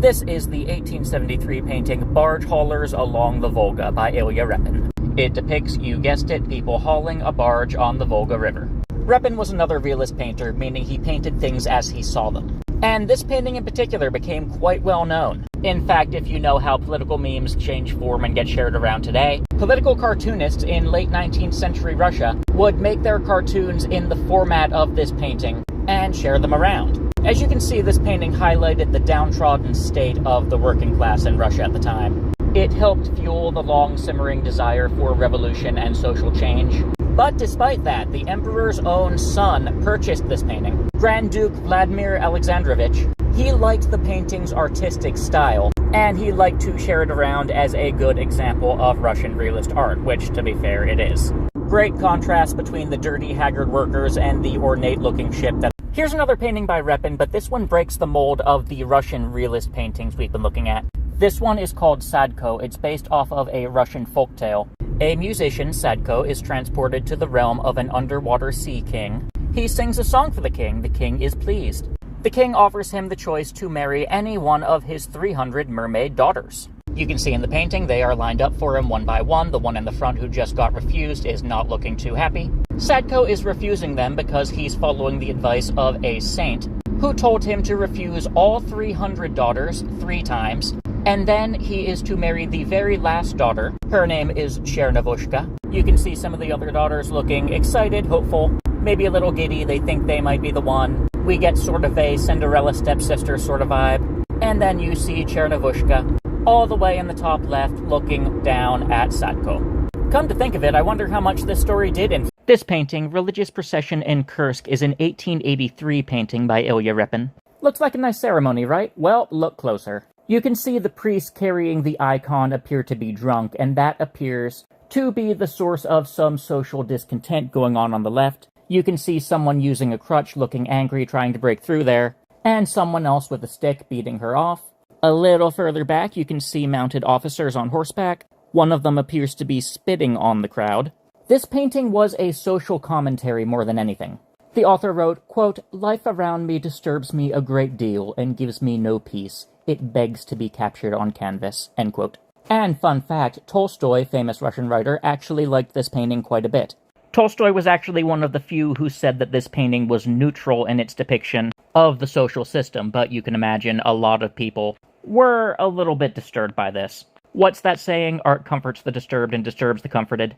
This is the 1873 painting Barge Haulers Along the Volga by Ilya Repin. It depicts, you guessed it, people hauling a barge on the Volga River. Repin was another realist painter, meaning he painted things as he saw them. And this painting in particular became quite well known. In fact, if you know how political memes change form and get shared around today, political cartoonists in late 19th century Russia would make their cartoons in the format of this painting and share them around. As you can see, this painting highlighted the downtrodden state of the working class in Russia at the time. It helped fuel the long-simmering desire for revolution and social change. But despite that, the emperor's own son purchased this painting. Grand Duke Vladimir Alexandrovich. He liked the painting's artistic style, and he liked to share it around as a good example of Russian realist art, which, to be fair, it is. Great contrast between the dirty, haggard workers and the ornate-looking ship that... Here's another painting by Repin, but this one breaks the mold of the Russian realist paintings we've been looking at. This one is called Sadko. It's based off of a Russian folktale. A musician, Sadko, is transported to the realm of an underwater sea king. He sings a song for the king. The king is pleased. The king offers him the choice to marry any one of his 300 mermaid daughters. You can see in the painting they are lined up for him one by one. The one in the front who just got refused is not looking too happy. Sadko is refusing them because he's following the advice of a saint who told him to refuse all 300 daughters 3 times, and then he is to marry the very last daughter. Her name is Chernovushka. You can see some of the other daughters looking excited, hopeful, maybe a little giddy. They think they might be the one. We get sort of a Cinderella stepsister sort of vibe. And then you see Chernovushka all the way in the top left looking down at Sadko. Come to think of it, I wonder how much this story did influence. This painting, Religious Procession in Kursk, is an 1883 painting by Ilya Repin. Looks like a nice ceremony, right? Well, look closer. You can see the priest carrying the icon appear to be drunk, and that appears to be the source of some social discontent going on the left. You can see someone using a crutch looking angry, trying to break through there, and someone else with a stick beating her off. A little further back, you can see mounted officers on horseback. One of them appears to be spitting on the crowd. This painting was a social commentary more than anything. The author wrote, quote, "Life around me disturbs me a great deal and gives me no peace. It begs to be captured on canvas," end quote. And fun fact, Tolstoy, famous Russian writer, actually liked this painting quite a bit. Tolstoy was actually one of the few who said that this painting was neutral in its depiction of the social system, but you can imagine a lot of people were a little bit disturbed by this. What's that saying? Art comforts the disturbed and disturbs the comforted.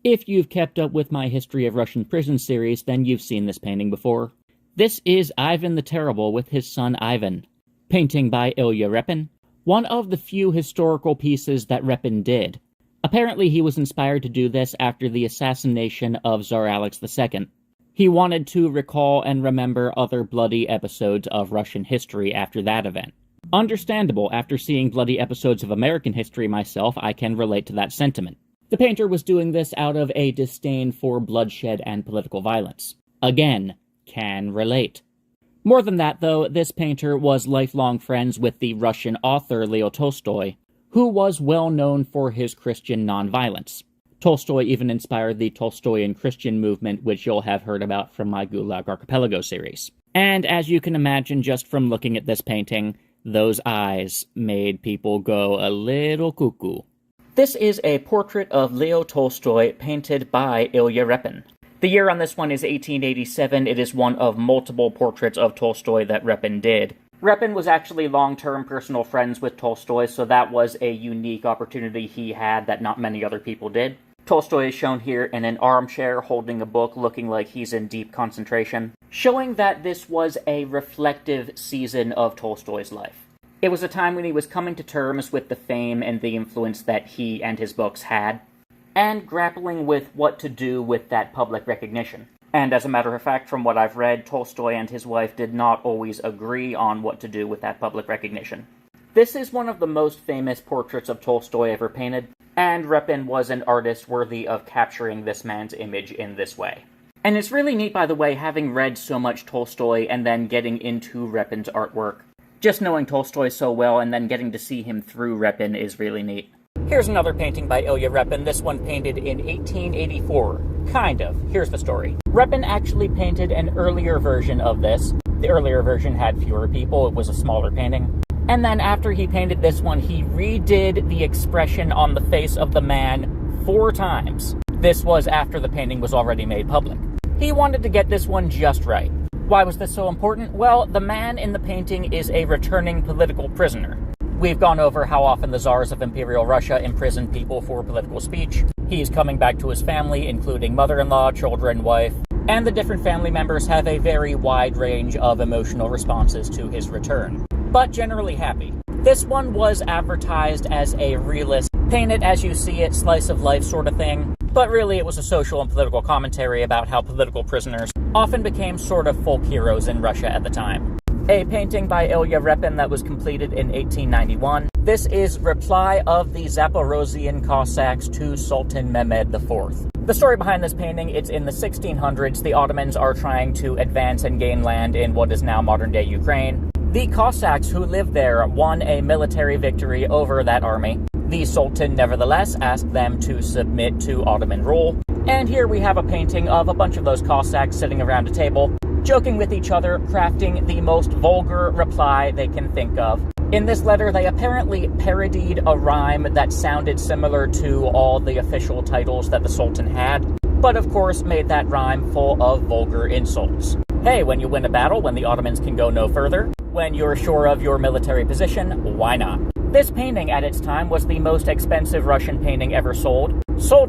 If you've kept up with my History of Russian Prison series, then you've seen this painting before. This is Ivan the Terrible with his son Ivan. Painting by Ilya Repin. One of the few historical pieces that Repin did. Apparently he was inspired to do this after the assassination of Tsar Alex II. He wanted to recall and remember other bloody episodes of Russian history after that event. Understandable, after seeing bloody episodes of American history myself, I can relate to that sentiment. The painter was doing this out of a disdain for bloodshed and political violence. Again, can relate. More than that, though, this painter was lifelong friends with the Russian author Leo Tolstoy, who was well known for his Christian nonviolence. Tolstoy even inspired the Tolstoyan Christian movement, which you'll have heard about from my Gulag Archipelago series. And as you can imagine just from looking at this painting, those eyes made people go a little cuckoo. This is a portrait of Leo Tolstoy painted by Ilya Repin. The year on this one is 1887. It is one of multiple portraits of Tolstoy that Repin did. Repin was actually long-term personal friends with Tolstoy, so that was a unique opportunity he had that not many other people did. Tolstoy is shown here in an armchair holding a book looking like he's in deep concentration, showing that this was a reflective season of Tolstoy's life. It was a time when he was coming to terms with the fame and the influence that he and his books had, and grappling with what to do with that public recognition. And as a matter of fact, from what I've read, Tolstoy and his wife did not always agree on what to do with that public recognition. This is one of the most famous portraits of Tolstoy ever painted, and Repin was an artist worthy of capturing this man's image in this way. And it's really neat, by the way, having read so much Tolstoy and then getting into Repin's artwork. Just knowing Tolstoy so well and then getting to see him through Repin is really neat. Here's another painting by Ilya Repin, this one painted in 1884. Kind of. Here's the story. Repin actually painted an earlier version of this. The earlier version had fewer people, it was a smaller painting. And then after he painted this one, he redid the expression on the face of the man 4 times. This was after the painting was already made public. He wanted to get this one just right. Why was this so important? Well, the man in the painting is a returning political prisoner. We've gone over how often the czars of Imperial Russia imprisoned people for political speech. He's coming back to his family, including mother-in-law, children, wife, and the different family members have a very wide range of emotional responses to his return, but generally happy. This one was advertised as a realist, paint it as you see it, slice of life sort of thing, but really it was a social and political commentary about how political prisoners often became sort of folk heroes in Russia at the time. A painting by Ilya Repin that was completed in 1891. This is Reply of the Zaporozhian Cossacks to Sultan Mehmed IV. The story behind this painting, it's in the 1600s. The Ottomans are trying to advance and gain land in what is now modern-day Ukraine. The Cossacks who lived there won a military victory over that army. The Sultan nevertheless asked them to submit to Ottoman rule. And here we have a painting of a bunch of those Cossacks sitting around a table, joking with each other, crafting the most vulgar reply they can think of. In this letter, they apparently parodied a rhyme that sounded similar to all the official titles that the Sultan had, but of course made that rhyme full of vulgar insults. Hey, when you win a battle, when the Ottomans can go no further, when you're sure of your military position, why not? This painting at its time was the most expensive Russian painting ever sold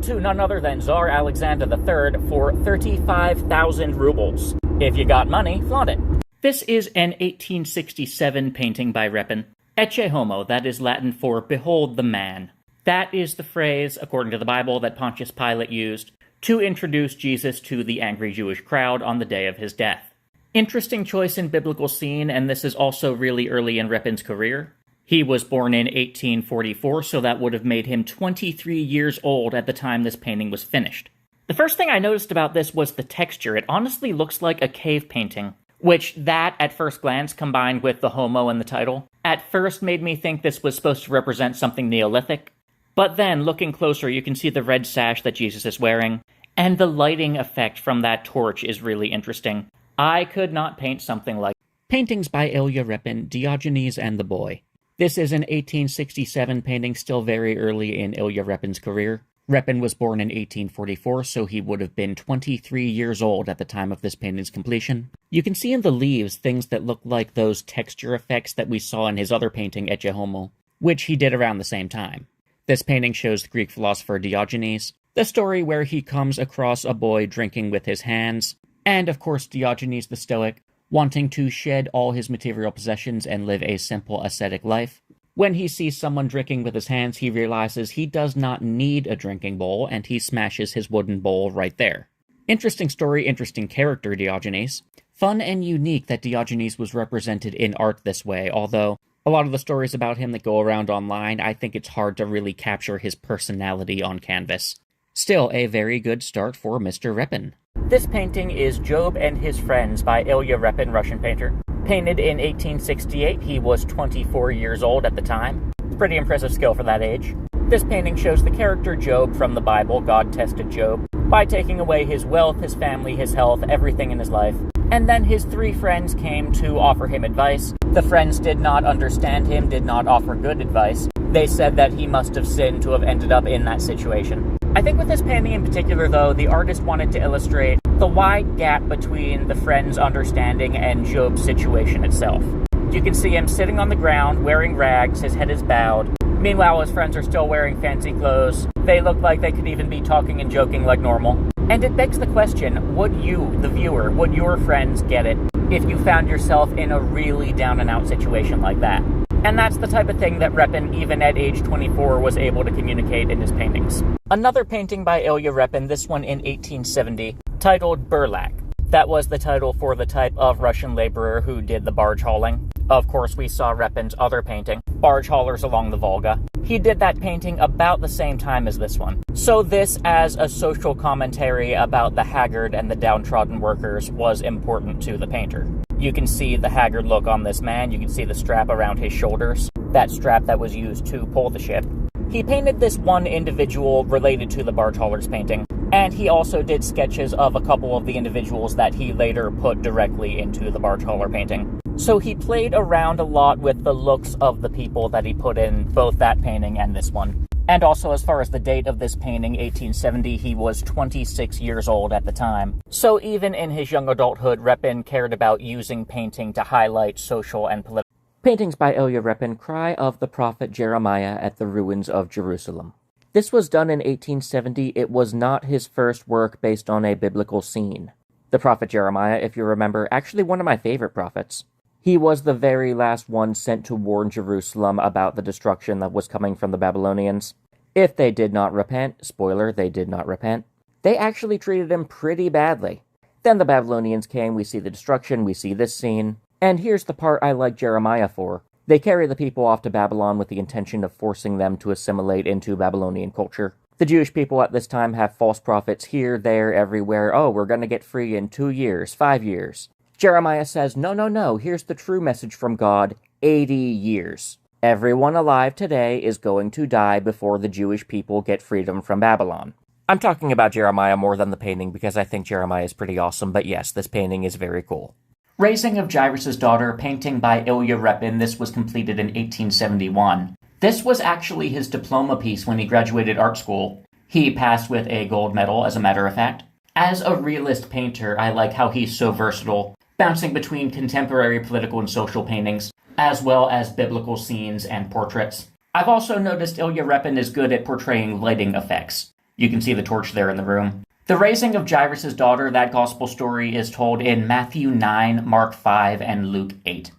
to none other than Tsar Alexander III for 35,000 rubles. If you got money, flaunt it. This is an 1867 painting by Repin. Ecce homo, that is Latin for behold the man. That is the phrase, according to the Bible, that Pontius Pilate used to introduce Jesus to the angry Jewish crowd on the day of his death. Interesting choice in biblical scene, and this is also really early in Repin's career. He was born in 1844, so that would have made him 23 years old at the time this painting was finished. The first thing I noticed about this was the texture. It honestly looks like a cave painting, which that, at first glance, combined with the homo in the title, at first made me think this was supposed to represent something Neolithic. But then, looking closer, you can see the red sash that Jesus is wearing, and the lighting effect from that torch is really interesting. I could not paint something like Paintings by Ilya Repin, Diogenes and the Boy. This is an 1867 painting, still very early in Ilya Repin's career. Repin was born in 1844, so he would have been 23 years old at the time of this painting's completion. You can see in the leaves things that look like those texture effects that we saw in his other painting, Ecce homo, which he did around the same time. This painting shows the Greek philosopher Diogenes, the story where he comes across a boy drinking with his hands, and of course Diogenes the Stoic, wanting to shed all his material possessions and live a simple ascetic life. When he sees someone drinking with his hands, he realizes he does not need a drinking bowl, and he smashes his wooden bowl right there. Interesting story, interesting character, Diogenes. Fun and unique that Diogenes was represented in art this way, although a lot of the stories about him that go around online, I think it's hard to really capture his personality on canvas. Still, a very good start for Mr. Repin. This painting is Job and His Friends by Ilya Repin, Russian painter. Painted in 1868, he was 24 years old at the time. It's pretty impressive skill for that age. This painting shows the character Job from the Bible. God tested Job by taking away his wealth, his family, his health, everything in his life. And then his 3 friends came to offer him advice. The friends did not understand him, did not offer good advice. They said that he must have sinned to have ended up in that situation. I think with this painting in particular, though, the artist wanted to illustrate the wide gap between the friend's understanding and Job's situation itself. You can see him sitting on the ground, wearing rags, his head is bowed. Meanwhile, his friends are still wearing fancy clothes. They look like they could even be talking and joking like normal. And it begs the question, would you, the viewer, would your friends get it if you found yourself in a really down-and-out situation like that? And that's the type of thing that Repin, even at age 24, was able to communicate in his paintings. Another painting by Ilya Repin, this one in 1870, titled Burlak. That was the title for the type of Russian laborer who did the barge hauling. Of course, we saw Repin's other painting, Barge Haulers Along the Volga. He did that painting about the same time as this one. So this, as a social commentary about the haggard and the downtrodden workers, was important to the painter. You can see the haggard look on this man, you can see the strap around his shoulders, that strap that was used to pull the ship. He painted this one individual related to the barge haulers painting, and he also did sketches of a couple of the individuals that he later put directly into the barge hauler painting. So he played around a lot with the looks of the people that he put in both that painting and this one. And also, as far as the date of this painting, 1870, he was 26 years old at the time. So even in his young adulthood, Repin cared about using painting to highlight social and political. Paintings by Ilya Repin cry of the prophet Jeremiah at the ruins of Jerusalem. This was done in 1870. It was not his first work based on a biblical scene. The prophet Jeremiah, if you remember, actually one of my favorite prophets. He was the very last one sent to warn Jerusalem about the destruction that was coming from the Babylonians. If they did not repent, spoiler, they did not repent, they actually treated him pretty badly. Then the Babylonians came, we see the destruction, we see this scene. And here's the part I like Jeremiah for. They carry the people off to Babylon with the intention of forcing them to assimilate into Babylonian culture. The Jewish people at this time have false prophets here, there, everywhere. Oh, we're going to get free in 2 years, 5 years. Jeremiah says, no, here's the true message from God, 80 years. Everyone alive today is going to die before the Jewish people get freedom from Babylon. I'm talking about Jeremiah more than the painting because I think Jeremiah is pretty awesome, but yes, this painting is very cool. Raising of Jairus' Daughter, painting by Ilya Repin. This was completed in 1871. This was actually his diploma piece when he graduated art school. He passed with a gold medal, as a matter of fact. As a realist painter, I like how he's so versatile, bouncing between contemporary political and social paintings, as well as biblical scenes and portraits. I've also noticed Ilya Repin is good at portraying lighting effects. You can see the torch there in the room. The raising of Jairus' daughter, that gospel story, is told in Matthew 9, Mark 5, and Luke 8.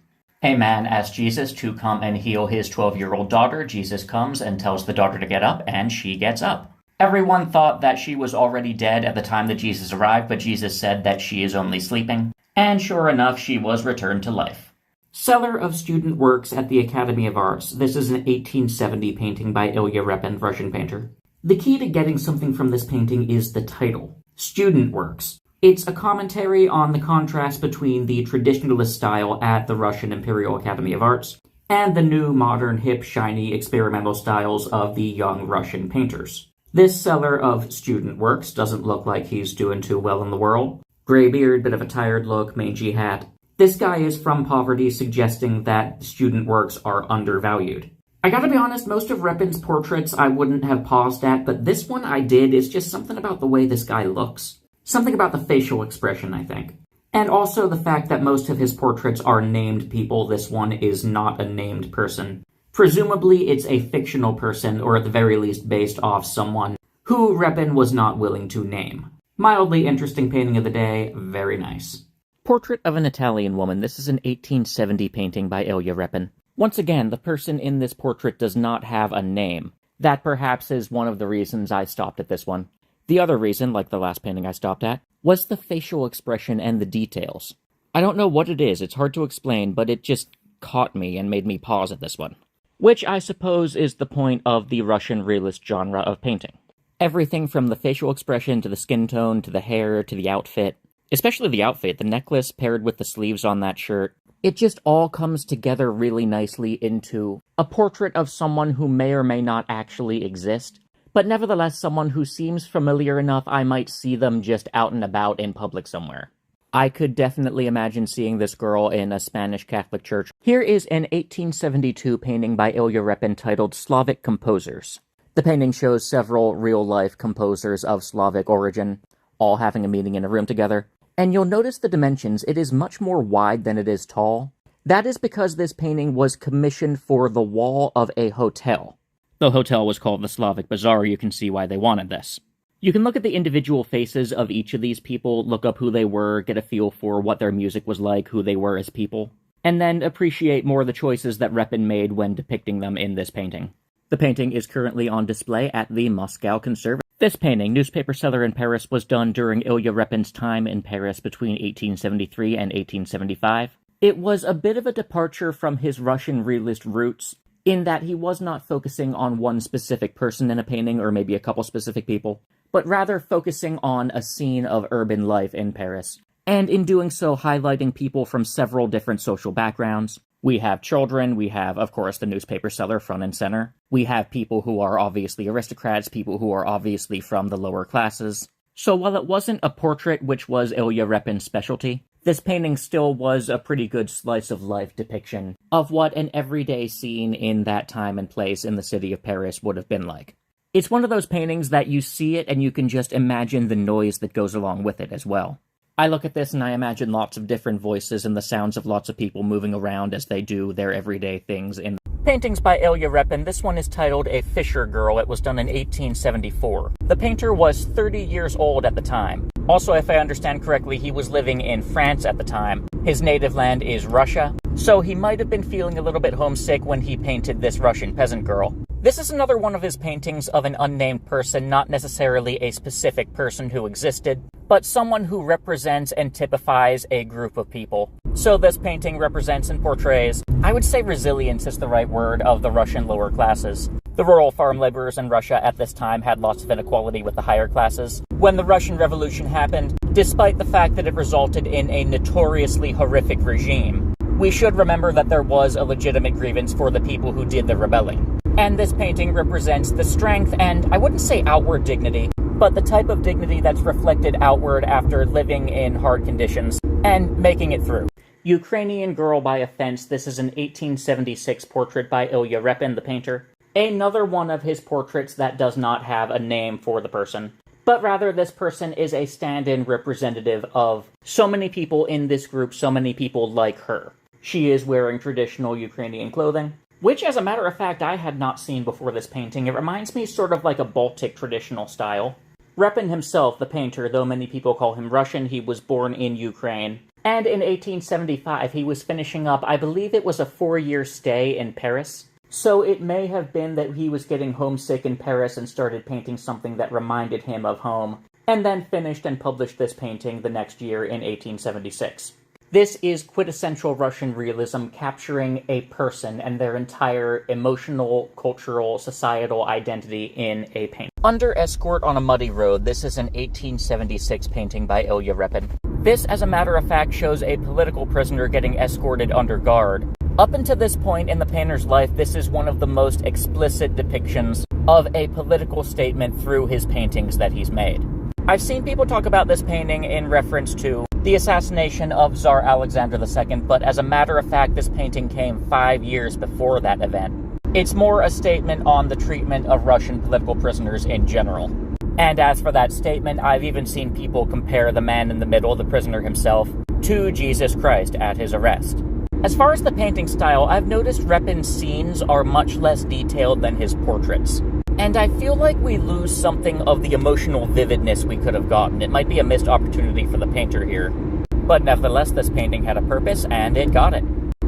A man asked Jesus to come and heal his 12-year-old daughter. Jesus comes and tells the daughter to get up, and she gets up. Everyone thought that she was already dead at the time that Jesus arrived, but Jesus said that she is only sleeping. And sure enough, she was returned to life. Cellar of Student Works at the Academy of Arts. This is an 1870 painting by Ilya Repin, Russian painter. The key to getting something from this painting is the title, Student Works. It's a commentary on the contrast between the traditionalist style at the Russian Imperial Academy of Arts and the new, modern, hip, shiny, experimental styles of the young Russian painters. This seller of Student Works doesn't look like he's doing too well in the world. Gray beard, bit of a tired look, mangy hat. This guy is from poverty, suggesting that student works are undervalued. I gotta be honest, most of Repin's portraits I wouldn't have paused at, but this one I did. It's just something about the way this guy looks. Something about the facial expression, I think. And also the fact that most of his portraits are named people. This one is not a named person. Presumably it's a fictional person, or at the very least based off someone who Repin was not willing to name. Mildly interesting painting of the day, very nice. Portrait of an Italian Woman. This is an 1870 painting by Ilya Repin. Once again, the person in this portrait does not have a name. That perhaps is one of the reasons I stopped at this one. The other reason, like the last painting I stopped at, was the facial expression and the details. I don't know what it is, it's hard to explain, but it just caught me and made me pause at this one. Which I suppose is the point of the Russian realist genre of painting. Everything from the facial expression to the skin tone to the hair to the outfit, especially the outfit, the necklace paired with the sleeves on that shirt, it just all comes together really nicely into a portrait of someone who may or may not actually exist, but nevertheless someone who seems familiar enough I might see them just out and about in public somewhere. I could definitely imagine seeing this girl in a Spanish Catholic church. Here is an 1872 painting by Ilya Repin titled Slavic Composers. The painting shows several real-life composers of Slavic origin, all having a meeting in a room together. And you'll notice the dimensions, it is much more wide than it is tall. That is because this painting was commissioned for the wall of a hotel. The hotel was called the Slavic Bazaar, you can see why they wanted this. You can look at the individual faces of each of these people, look up who they were, get a feel for what their music was like, who they were as people, and then appreciate more the choices that Repin made when depicting them in this painting. The painting is currently on display at the Moscow Conservatory. This painting, Newspaper Seller in Paris, was done during Ilya Repin's time in Paris between 1873 and 1875. It was a bit of a departure from his Russian realist roots, in that he was not focusing on one specific person in a painting, or maybe a couple specific people, but rather focusing on a scene of urban life in Paris, and in doing so highlighting people from several different social backgrounds. We have children, we have, of course, the newspaper seller front and center. We have people who are obviously aristocrats, people who are obviously from the lower classes. So while it wasn't a portrait which was Ilya Repin's specialty, this painting still was a pretty good slice-of-life depiction of what an everyday scene in that time and place in the city of Paris would have been like. It's one of those paintings that you see it and you can just imagine the noise that goes along with it as well. I look at this and I imagine lots of different voices and the sounds of lots of people moving around as they do their everyday things in paintings by Ilya Repin. This one is titled A Fisher Girl. It was done in 1874. The painter was 30 years old at the time. Also, if I understand correctly, he was living in France at the time. His native land is Russia, so he might have been feeling a little bit homesick when he painted this Russian peasant girl. This is another one of his paintings of an unnamed person, not necessarily a specific person who existed, but someone who represents and typifies a group of people. So this painting represents and portrays, I would say resilience is the right word, of the Russian lower classes. The rural farm laborers in Russia at this time had lots of inequality with the higher classes. When the Russian Revolution happened, despite the fact that it resulted in a notoriously horrific regime, we should remember that there was a legitimate grievance for the people who did the rebelling. And this painting represents the strength and, I wouldn't say outward dignity, but the type of dignity that's reflected outward after living in hard conditions and making it through. Ukrainian Girl by a Fence. This is an 1876 portrait by Ilya Repin, the painter. Another one of his portraits that does not have a name for the person, but rather this person is a stand-in representative of so many people in this group, so many people like her. She is wearing traditional Ukrainian clothing, which, as a matter of fact, I had not seen before this painting. It reminds me sort of like a Baltic traditional style. Repin himself, the painter, though many people call him Russian, he was born in Ukraine. And in 1875, he was finishing up, I believe it was a 4-year stay in Paris. So it may have been that he was getting homesick in Paris and started painting something that reminded him of home, and then finished and published this painting the next year in 1876. This is quintessential Russian realism, capturing a person and their entire emotional, cultural, societal identity in a painting. Under Escort on a Muddy Road, this is an 1876 painting by Ilya Repin. This, as a matter of fact, shows a political prisoner getting escorted under guard. Up until this point in the painter's life, this is one of the most explicit depictions of a political statement through his paintings that he's made. I've seen people talk about this painting in reference to the assassination of Tsar Alexander II, but as a matter of fact, this painting came 5 years before that event. It's more a statement on the treatment of Russian political prisoners in general. And as for that statement, I've even seen people compare the man in the middle, the prisoner himself, to Jesus Christ at his arrest. As far as the painting style, I've noticed Repin's scenes are much less detailed than his portraits. And I feel like we lose something of the emotional vividness we could have gotten. It might be a missed opportunity for the painter here. But nevertheless, this painting had a purpose, and it got it.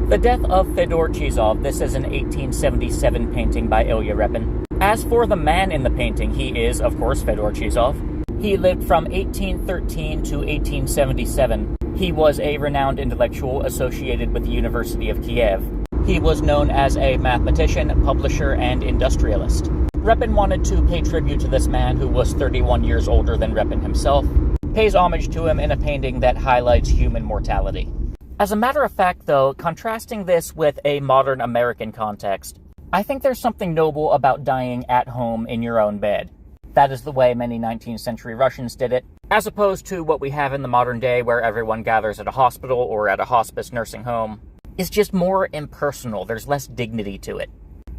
The Death of Fedor Chizov. This is an 1877 painting by Ilya Repin. As for the man in the painting, he is, of course, Fedor Chizov. He lived from 1813 to 1877. He was a renowned intellectual associated with the University of Kiev. He was known as a mathematician, publisher, and industrialist. Repin wanted to pay tribute to this man who was 31 years older than Repin himself, pays homage to him in a painting that highlights human mortality. As a matter of fact, though, contrasting this with a modern American context, I think there's something noble about dying at home in your own bed. That is the way many 19th century Russians did it, as opposed to what we have in the modern day where everyone gathers at a hospital or at a hospice nursing home. It's just more impersonal, there's less dignity to it.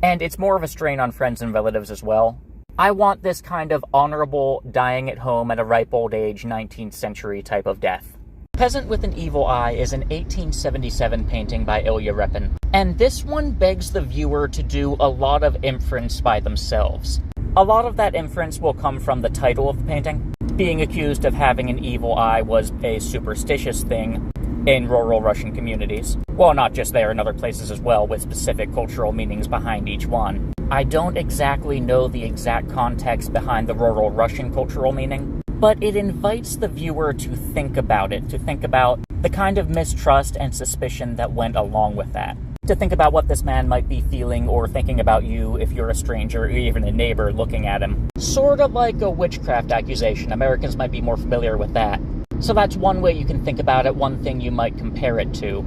And it's more of a strain on friends and relatives as well. I want this kind of honorable, dying at home at a ripe old age 19th century type of death. Peasant with an Evil Eye is an 1877 painting by Ilya Repin, and this one begs the viewer to do a lot of inference by themselves. A lot of that inference will come from the title of the painting. Being accused of having an evil eye was a superstitious thing in rural Russian communities. Well, not just there, in other places as well, with specific cultural meanings behind each one. I don't exactly know the exact context behind the rural Russian cultural meaning, but it invites the viewer to think about it, to think about the kind of mistrust and suspicion that went along with that. To think about what this man might be feeling or thinking about you if you're a stranger or even a neighbor looking at him. Sort of like a witchcraft accusation. Americans might be more familiar with that. So that's one way you can think about it, one thing you might compare it to.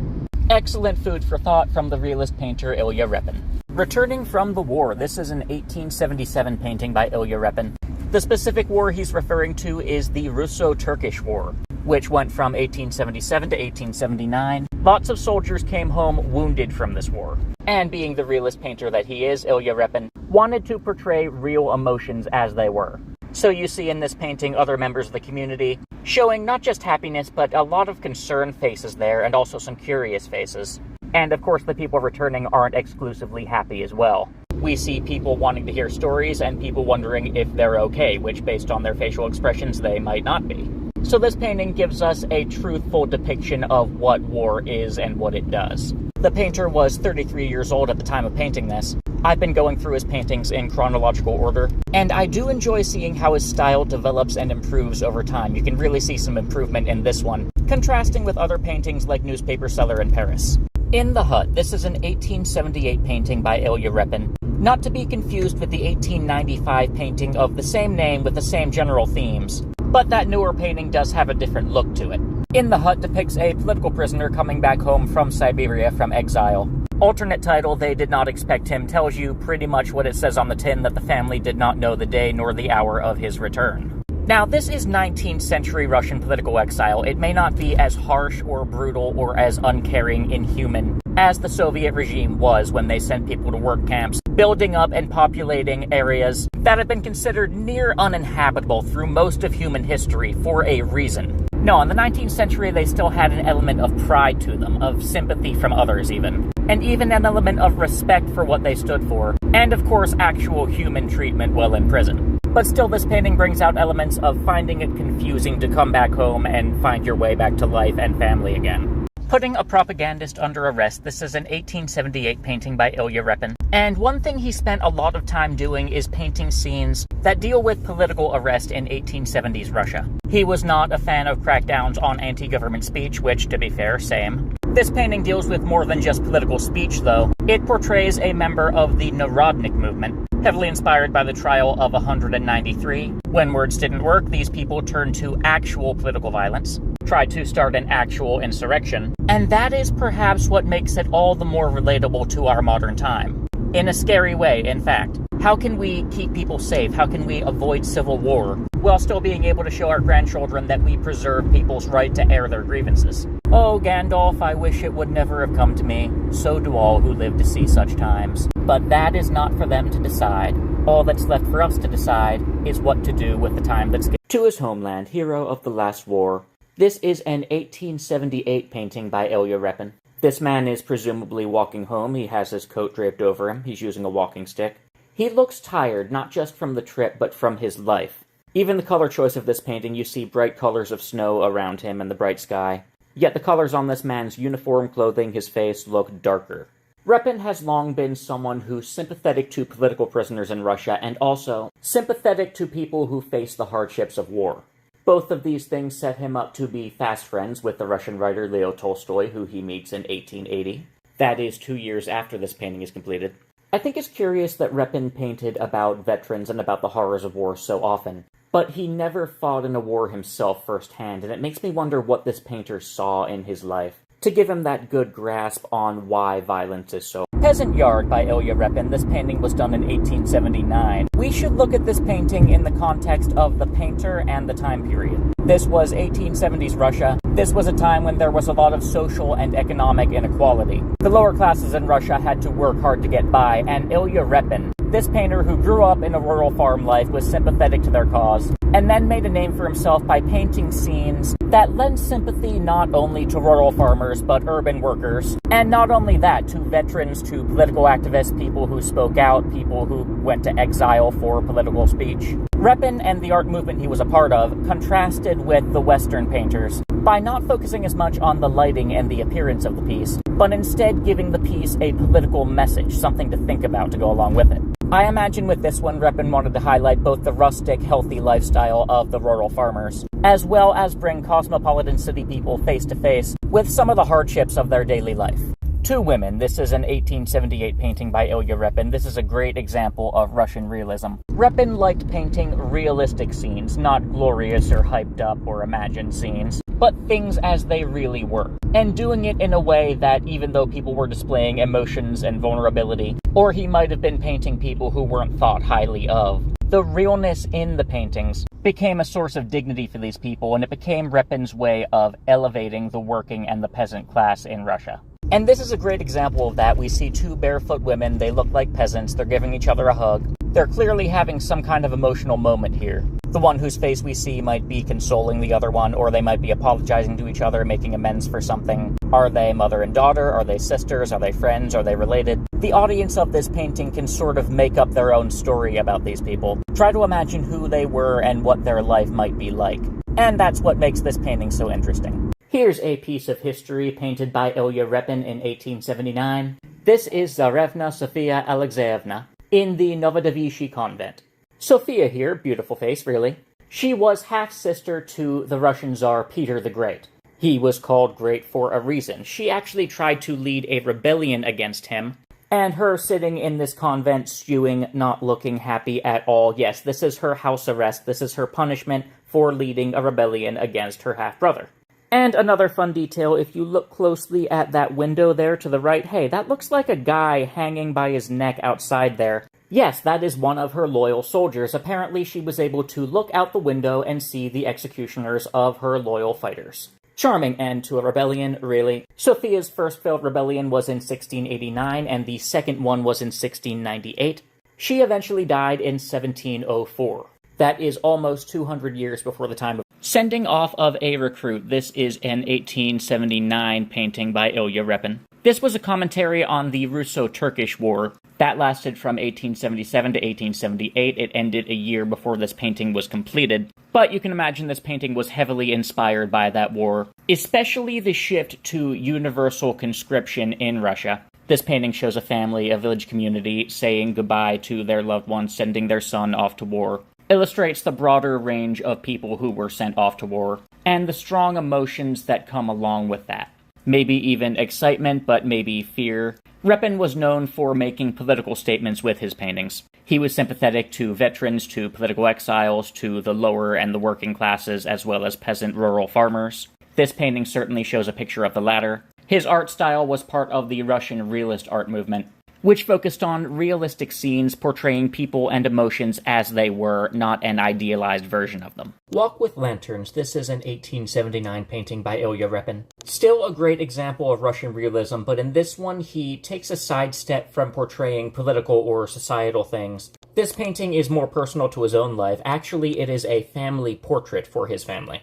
Excellent food for thought from the realist painter Ilya Repin. Returning from the war. This is an 1877 painting by Ilya Repin. The specific war he's referring to is the Russo-Turkish War. which went from 1877 to 1879. Lots of soldiers came home wounded from this war. And being the realist painter that he is, Ilya Repin wanted to portray real emotions as they were. So you see in this painting other members of the community showing not just happiness, but a lot of concerned faces there, and also some curious faces. And of course, the people returning aren't exclusively happy as well. We see people wanting to hear stories and people wondering if they're okay, which based on their facial expressions, they might not be. So this painting gives us a truthful depiction of what war is and what it does. The painter was 33 years old at the time of painting this. I've been going through his paintings in chronological order, and I do enjoy seeing how his style develops and improves over time. You can really see some improvement in this one, contrasting with other paintings like Newspaper Seller in Paris. In the Hut, this is an 1878 painting by Ilya Repin, not to be confused with the 1895 painting of the same name with the same general themes, but that newer painting does have a different look to it. In the Hut depicts a political prisoner coming back home from Siberia from exile. Alternate title, They Did Not Expect Him, tells you pretty much what it says on the tin, that the family did not know the day nor the hour of his return. Now, this is 19th century Russian political exile. It may not be as harsh or brutal or as uncaring, inhuman as the Soviet regime was when they sent people to work camps, building up and populating areas that have been considered near uninhabitable through most of human history for a reason. No, in the 19th century, they still had an element of pride to them, of sympathy from others even, and even an element of respect for what they stood for, and of course actual human treatment while in prison. But still, this painting brings out elements of finding it confusing to come back home and find your way back to life and family again. Putting a propagandist under arrest, this is an 1878 painting by Ilya Repin. And one thing he spent a lot of time doing is painting scenes that deal with political arrest in 1870s Russia. He was not a fan of crackdowns on anti-government speech, which, to be fair, same. This painting deals with more than just political speech, though. It portrays a member of the Narodnik movement, heavily inspired by the trial of 193. When words didn't work, these people turned to actual political violence, tried to start an actual insurrection, and that is perhaps what makes it all the more relatable to our modern time. In a scary way, in fact. How can we keep people safe? How can we avoid civil war while still being able to show our grandchildren that we preserve people's right to air their grievances? Oh, Gandalf, I wish it would never have come to me. So do all who live to see such times. But that is not for them to decide. All that's left for us to decide is what to do with the time that's given. To his homeland, hero of the last war. This is an 1878 painting by Ilya Repin. This man is presumably walking home. He has his coat draped over him. He's using a walking stick. He looks tired, not just from the trip, but from his life. Even the color choice of this painting, you see bright colors of snow around him and the bright sky. Yet the colors on this man's uniform, clothing, his face, look darker. Repin has long been someone who's sympathetic to political prisoners in Russia, and also sympathetic to people who face the hardships of war. Both of these things set him up to be fast friends with the Russian writer Leo Tolstoy, who he meets in 1880. That is 2 years after this painting is completed. I think it's curious that Repin painted about veterans and about the horrors of war so often, but he never fought in a war himself firsthand, and it makes me wonder what this painter saw in his life to give him that good grasp on why violence is so. Peasant Yard by Ilya Repin. This painting was done in 1879. We should look at this painting in the context of the painter and the time period. This was 1870s Russia. This was a time when there was a lot of social and economic inequality. The lower classes in Russia had to work hard to get by, and Ilya Repin, this painter who grew up in a rural farm life, was sympathetic to their cause, and then made a name for himself by painting scenes that lend sympathy not only to rural farmers, but urban workers, and not only that, to veterans, to political activists, people who spoke out, people who went to exile for political speech. Repin and the art movement he was a part of contrasted with the Western painters by not focusing as much on the lighting and the appearance of the piece, but instead giving the piece a political message, something to think about to go along with it. I imagine with this one, Repin wanted to highlight both the rustic, healthy lifestyle of the rural farmers, as well as bring cosmopolitan city people face to face with some of the hardships of their daily life. Two Women. This is an 1878 painting by Ilya Repin. This is a great example of Russian realism. Repin liked painting realistic scenes, not glorious or hyped up or imagined scenes, but things as they really were, and doing it in a way that even though people were displaying emotions and vulnerability, or he might have been painting people who weren't thought highly of, the realness in the paintings became a source of dignity for these people, and it became Repin's way of elevating the working and the peasant class in Russia. And this is a great example of that. We see two barefoot women, they look like peasants, they're giving each other a hug. They're clearly having some kind of emotional moment here. The one whose face we see might be consoling the other one, or they might be apologizing to each other, making amends for something. Are they mother and daughter? Are they sisters? Are they friends? Are they related? The audience of this painting can sort of make up their own story about these people. Try to imagine who they were and what their life might be like. And that's what makes this painting so interesting. Here's a piece of history painted by Ilya Repin in 1879. This is Tsarevna Sofia Alexeyevna in the Novodevichy convent. Sophia here, beautiful face, really. She was half-sister to the Russian Tsar Peter the Great. He was called great for a reason. She actually tried to lead a rebellion against him, and her sitting in this convent stewing, not looking happy at all. Yes, this is her house arrest. This is her punishment for leading a rebellion against her half-brother. And another fun detail, if you look closely at that window there to the right, hey, that looks like a guy hanging by his neck outside there. Yes, that is one of her loyal soldiers. Apparently she was able to look out the window and see the executioners of her loyal fighters. Charming end to a rebellion, really. Sophia's first failed rebellion was in 1689, and the second one was in 1698. She eventually died in 1704. That is almost 200 years before the time of Sending Off of a Recruit. This is an 1879 painting by Ilya Repin. This was a commentary on the Russo-Turkish War. That lasted from 1877 to 1878. It ended a year before this painting was completed. But you can imagine this painting was heavily inspired by that war, especially the shift to universal conscription in Russia. This painting shows a family, a village community, saying goodbye to their loved ones, sending their son off to war. Illustrates the broader range of people who were sent off to war, and the strong emotions that come along with that. Maybe even excitement, but maybe fear. Repin was known for making political statements with his paintings. He was sympathetic to veterans, to political exiles, to the lower and the working classes, as well as peasant rural farmers. This painting certainly shows a picture of the latter. His art style was part of the Russian realist art movement, which focused on realistic scenes portraying people and emotions as they were, not an idealized version of them. Walk with Lanterns. This is an 1879 painting by Ilya Repin. Still a great example of Russian realism, but in this one he takes a sidestep from portraying political or societal things. This painting is more personal to his own life. Actually, it is a family portrait for his family.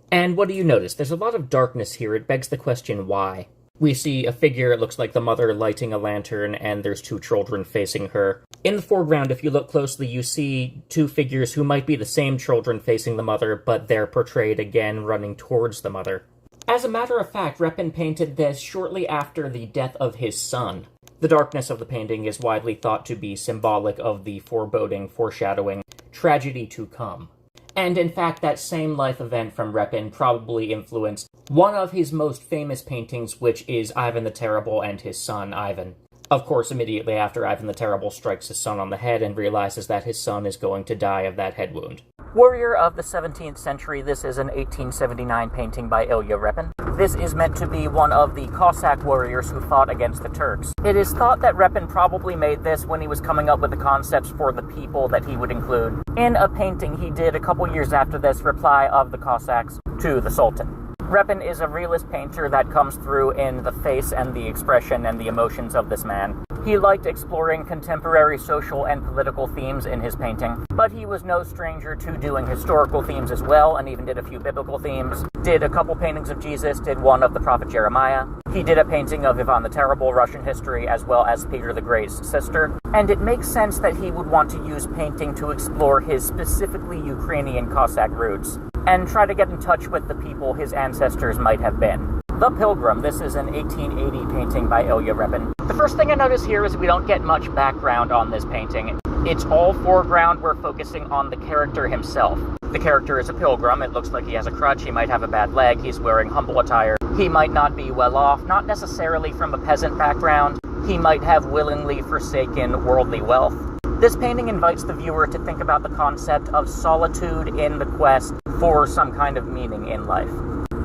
And what do you notice? There's a lot of darkness here. It begs the question, why? We see a figure, it looks like the mother lighting a lantern, and there's two children facing her. In the foreground, if you look closely, you see two figures who might be the same children facing the mother, but they're portrayed again running towards the mother. As a matter of fact, Repin painted this shortly after the death of his son. The darkness of the painting is widely thought to be symbolic of the foreboding, foreshadowing, tragedy to come. And in fact, that same life event from Repin probably influenced one of his most famous paintings, which is Ivan the Terrible and his son, Ivan. Of course, immediately after Ivan the Terrible strikes his son on the head and realizes that his son is going to die of that head wound. Warrior of the 17th century, this is an 1879 painting by Ilya Repin. This is meant to be one of the Cossack warriors who fought against the Turks. It is thought that Repin probably made this when he was coming up with the concepts for the people that he would include. In a painting he did a couple years after this, Reply of the Cossacks to the Sultan. Repin is a realist painter that comes through in the face and the expression and the emotions of this man. He liked exploring contemporary social and political themes in his painting, but he was no stranger to doing historical themes as well, and even did a few biblical themes. Did a couple paintings of Jesus, did one of the prophet Jeremiah. He did a painting of Ivan the Terrible, Russian history, as well as Peter the Great's sister. And it makes sense that he would want to use painting to explore his specifically Ukrainian Cossack roots, and try to get in touch with the people his ancestors might have been. The Pilgrim. This is an 1880 painting by Ilya Repin. The first thing I notice here is we don't get much background on this painting. It's all foreground. We're focusing on the character himself. The character is a pilgrim. It looks like he has a crutch. He might have a bad leg. He's wearing humble attire. He might not be well off, not necessarily from a peasant background. He might have willingly forsaken worldly wealth. This painting invites the viewer to think about the concept of solitude in the quest for some kind of meaning in life.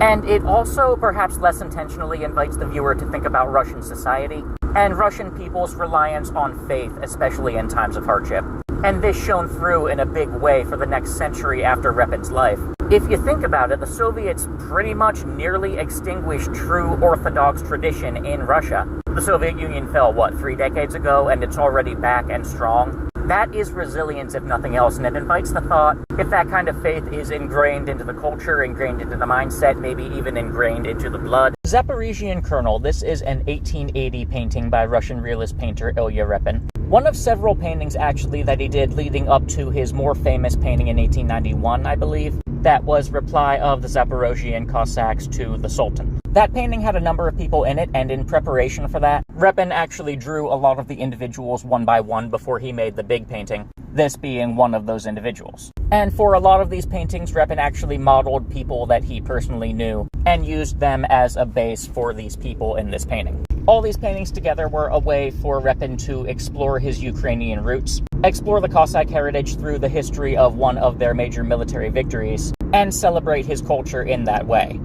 And it also, perhaps less intentionally, invites the viewer to think about Russian society and Russian people's reliance on faith, especially in times of hardship. and this shone through in a big way for the next century after Repin's life. If you think about it, the Soviets pretty much nearly extinguished true Orthodox tradition in Russia. The Soviet Union fell, 3 decades ago, and it's already back and strong? That is resilience, if nothing else, and it invites the thought, if that kind of faith is ingrained into the culture, ingrained into the mindset, maybe even ingrained into the blood. Zaporizhian Colonel, this is an 1880 painting by Russian realist painter Ilya Repin. One of several paintings, actually, that he did leading up to his more famous painting in 1891, I believe. That was Reply of the Zaporozhian Cossacks to the Sultan. That painting had a number of people in it, and in preparation for that, Repin actually drew a lot of the individuals one by one before he made the big painting, this being one of those individuals. And for a lot of these paintings, Repin actually modeled people that he personally knew, and used them as a base for these people in this painting. All these paintings together were a way for Repin to explore his Ukrainian roots, explore the Cossack heritage through the history of one of their major military victories, and celebrate his culture in that way.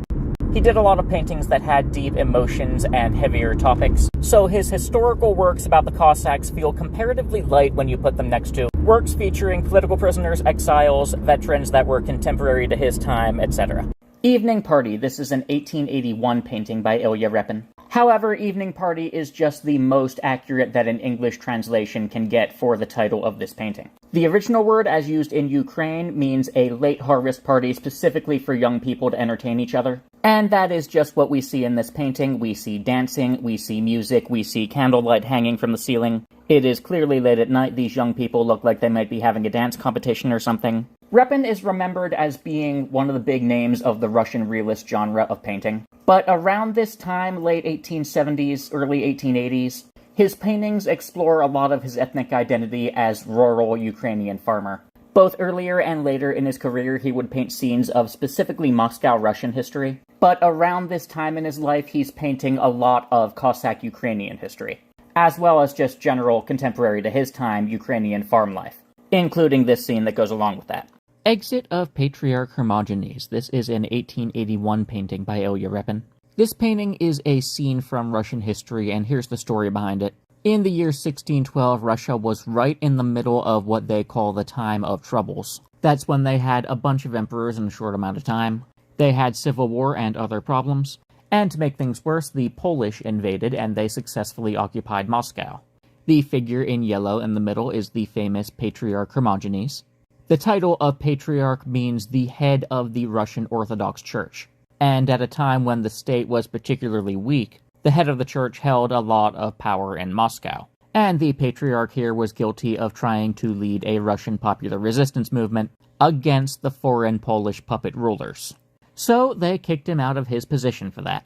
He did a lot of paintings that had deep emotions and heavier topics, so his historical works about the Cossacks feel comparatively light when you put them next to works featuring political prisoners, exiles, veterans that were contemporary to his time, etc. Evening Party, this is an 1881 painting by Ilya Repin. However, Evening Party is just the most accurate that an English translation can get for the title of this painting. The original word, as used in Ukraine, means a late harvest party specifically for young people to entertain each other. And that is just what we see in this painting. We see dancing, we see music, we see candlelight hanging from the ceiling. It is clearly late at night. These young people look like they might be having a dance competition or something. Repin is remembered as being one of the big names of the Russian realist genre of painting. But around this time, late 1870s, early 1880s, his paintings explore a lot of his ethnic identity as rural Ukrainian farmer. Both earlier and later in his career, he would paint scenes of specifically Moscow Russian history. But around this time in his life, he's painting a lot of Cossack Ukrainian history, as well as just general contemporary to his time Ukrainian farm life, including this scene that goes along with that. Exit of Patriarch Hermogenes. This is an 1881 painting by Ilya Repin. This painting is a scene from Russian history, and here's the story behind it. In the year 1612, Russia was right in the middle of what they call the Time of Troubles. That's when they had a bunch of emperors in a short amount of time. They had civil war and other problems. And to make things worse, the Polish invaded, and they successfully occupied Moscow. The figure in yellow in the middle is the famous Patriarch Hermogenes. The title of Patriarch means the head of the Russian Orthodox Church. And at a time when the state was particularly weak, the head of the church held a lot of power in Moscow. And the Patriarch here was guilty of trying to lead a Russian popular resistance movement against the foreign Polish puppet rulers. So they kicked him out of his position for that.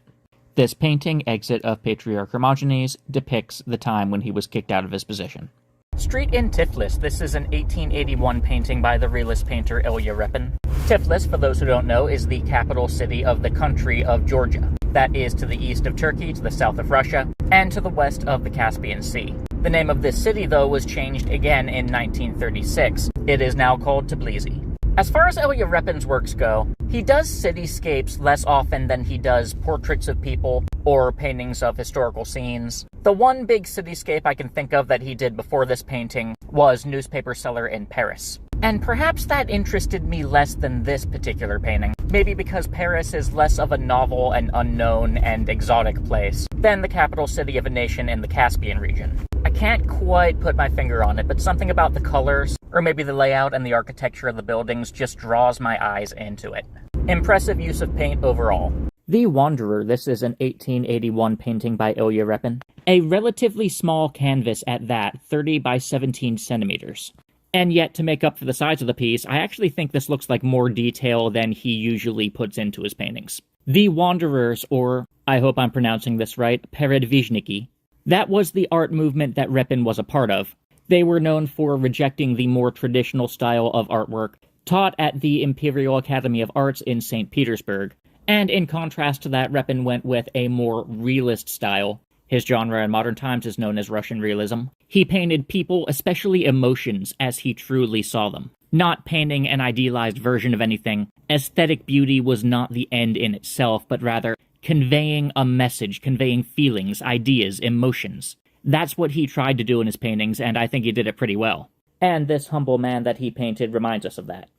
This painting, Exit of Patriarch Hermogenes, depicts the time when he was kicked out of his position. Street in Tiflis. This is an 1881 painting by the realist painter Ilya Repin. Tiflis, for those who don't know, is the capital city of the country of Georgia. That is to the east of Turkey, to the south of Russia, and to the west of the Caspian Sea. The name of this city, though, was changed again in 1936. It is now called Tbilisi. As far as Ilya Repin's works go, he does cityscapes less often than he does portraits of people or paintings of historical scenes. The one big cityscape I can think of that he did before this painting was Newspaper Seller in Paris. And perhaps that interested me less than this particular painting. Maybe because Paris is less of a novel and unknown and exotic place than the capital city of a nation in the Caspian region. I can't quite put my finger on it, but something about the colors, or maybe the layout and the architecture of the buildings, just draws my eyes into it. Impressive use of paint overall. The Wanderer. This is an 1881 painting by Ilya Repin. A relatively small canvas at that, 30 by 17 centimeters. And yet, to make up for the size of the piece, I actually think this looks like more detail than he usually puts into his paintings. The Wanderers, or, I hope I'm pronouncing this right, Peredvizhniki. That was the art movement that Repin was a part of. They were known for rejecting the more traditional style of artwork taught at the Imperial Academy of Arts in St. Petersburg. And in contrast to that, Repin went with a more realist style. His genre in modern times is known as Russian realism. He painted people, especially emotions, as he truly saw them. Not painting an idealized version of anything. Aesthetic beauty was not the end in itself, but rather conveying a message, conveying feelings, ideas, emotions. That's what he tried to do in his paintings, and I think he did it pretty well. And this humble man that he painted reminds us of that.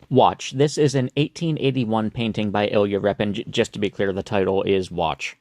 Watch. This is an 1881 painting by Ilya Repin. Just to be clear, the title is Watch.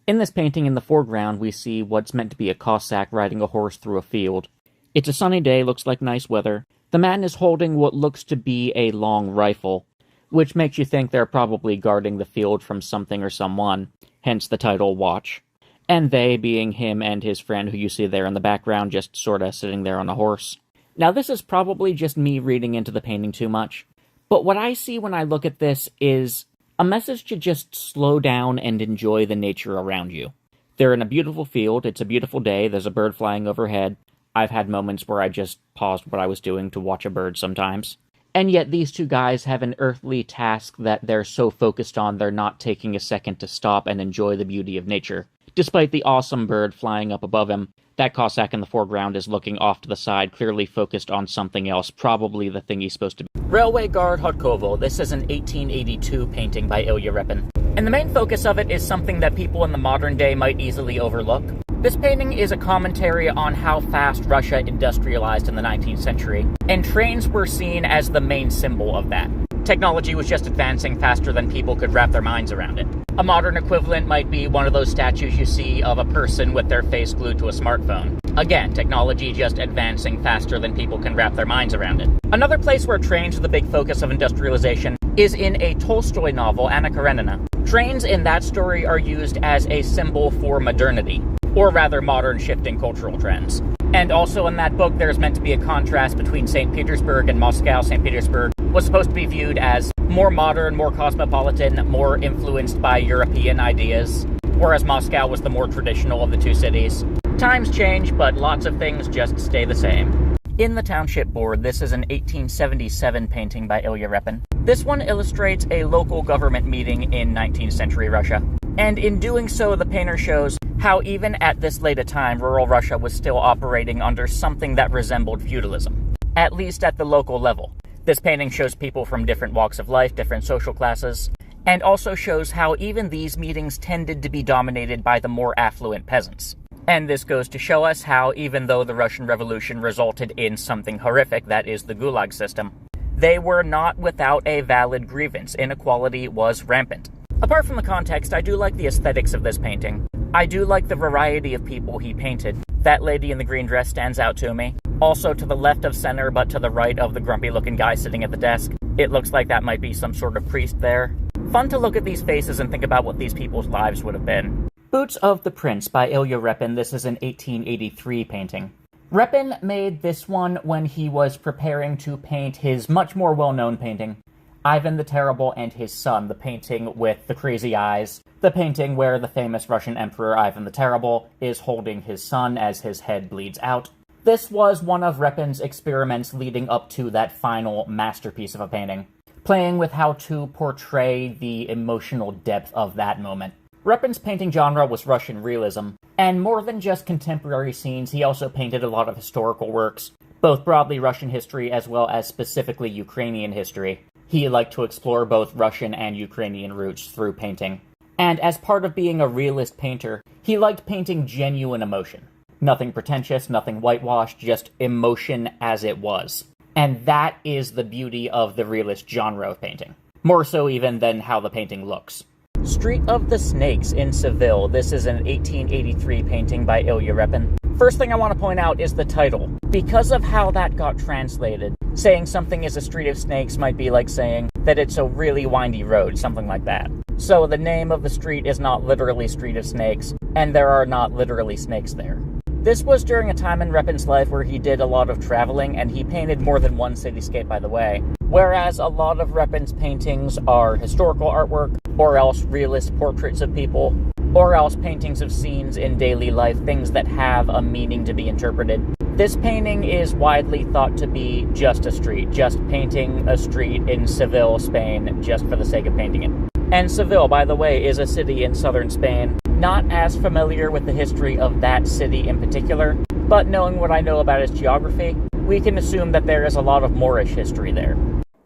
In this painting, in the foreground, we see what's meant to be a Cossack riding a horse through a field. It's a sunny day, looks like nice weather. The man is holding what looks to be a long rifle, which makes you think they're probably guarding the field from something or someone, hence the title Watch. And they being him and his friend who you see there in the background, just sorta sitting there on a horse. Now this is probably just me reading into the painting too much, but what I see when I look at this is a message to just slow down and enjoy the nature around you. They're in a beautiful field, it's a beautiful day, there's a bird flying overhead. I've had moments where I just paused what I was doing to watch a bird sometimes. And yet these two guys have an earthly task that they're so focused on they're not taking a second to stop and enjoy the beauty of nature. Despite the awesome bird flying up above him, that Cossack in the foreground is looking off to the side, clearly focused on something else, probably the thing he's supposed to be. Railway Guard Hodkovo. This is an 1882 painting by Ilya Repin. And the main focus of it is something that people in the modern day might easily overlook. This painting is a commentary on how fast Russia industrialized in the 19th century, and trains were seen as the main symbol of that. Technology was just advancing faster than people could wrap their minds around it. A modern equivalent might be one of those statues you see of a person with their face glued to a smartphone. Again, technology just advancing faster than people can wrap their minds around it. Another place where trains are the big focus of industrialization is in a Tolstoy novel, Anna Karenina. Trains in that story are used as a symbol for modernity, or rather modern shifting cultural trends. And also in that book, there's meant to be a contrast between St. Petersburg and Moscow. St. Petersburg was supposed to be viewed as more modern, more cosmopolitan, more influenced by European ideas, whereas Moscow was the more traditional of the two cities. Times change, but lots of things just stay the same. In the Township Board, this is an 1877 painting by Ilya Repin. This one illustrates a local government meeting in 19th century Russia. And in doing so, the painter shows how even at this late a time, rural Russia was still operating under something that resembled feudalism, at least at the local level. This painting shows people from different walks of life, different social classes, and also shows how even these meetings tended to be dominated by the more affluent peasants. And this goes to show us how, even though the Russian Revolution resulted in something horrific, that is the Gulag system, they were not without a valid grievance. Inequality was rampant. Apart from the context, I do like the aesthetics of this painting. I do like the variety of people he painted. That lady in the green dress stands out to me. Also to the left of center, but to the right of the grumpy-looking guy sitting at the desk. It looks like that might be some sort of priest there. Fun to look at these faces and think about what these people's lives would have been. Boots of the Prince by Ilya Repin. This is an 1883 painting. Repin made this one when he was preparing to paint his much more well-known painting, Ivan the Terrible and His Son, the painting with the crazy eyes, the painting where the famous Russian Emperor Ivan the Terrible is holding his son as his head bleeds out. This was one of Repin's experiments leading up to that final masterpiece of a painting, playing with how to portray the emotional depth of that moment. Repin's painting genre was Russian realism, and more than just contemporary scenes, he also painted a lot of historical works, both broadly Russian history as well as specifically Ukrainian history. He liked to explore both Russian and Ukrainian roots through painting. And as part of being a realist painter, he liked painting genuine emotion. Nothing pretentious, nothing whitewashed, just emotion as it was. And that is the beauty of the realist genre of painting. More so even than how the painting looks. Street of the Snakes in Seville. This is an 1883 painting by Ilya Repin. First thing I want to point out is the title. Because of how that got translated, saying something is a street of snakes might be like saying that it's a really windy road, something like that. So the name of the street is not literally Street of Snakes, and there are not literally snakes there. This was during a time in Repin's life where he did a lot of traveling, and he painted more than one cityscape, by the way. Whereas a lot of Repin's paintings are historical artwork, or else realist portraits of people, or else paintings of scenes in daily life, things that have a meaning to be interpreted. This painting is widely thought to be just a street, just painting a street in Seville, Spain, just for the sake of painting it. And Seville, by the way, is a city in southern Spain. Not as familiar with the history of that city in particular, but knowing what I know about its geography, we can assume that there is a lot of Moorish history there.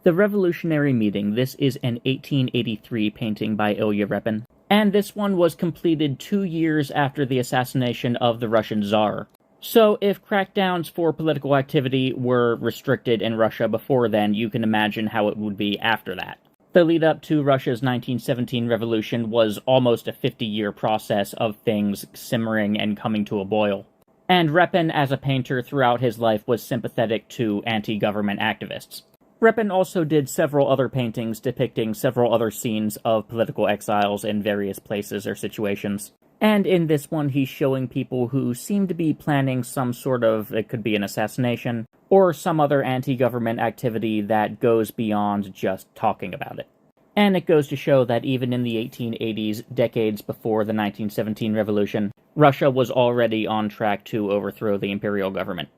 The Revolutionary Meeting. This is an 1883 painting by Ilya Repin, and this one was completed 2 years after the assassination of the Russian Tsar. So if crackdowns for political activity were restricted in Russia before then, you can imagine how it would be after that. The lead up to Russia's 1917 revolution was almost a 50-year process of things simmering and coming to a boil. And Repin, as a painter throughout his life, was sympathetic to anti-government activists. Repin also did several other paintings depicting several other scenes of political exiles in various places or situations. And in this one, he's showing people who seem to be planning some sort of, it could be an assassination, or some other anti-government activity that goes beyond just talking about it. And it goes to show that even in the 1880s, decades before the 1917 revolution, Russia was already on track to overthrow the imperial government.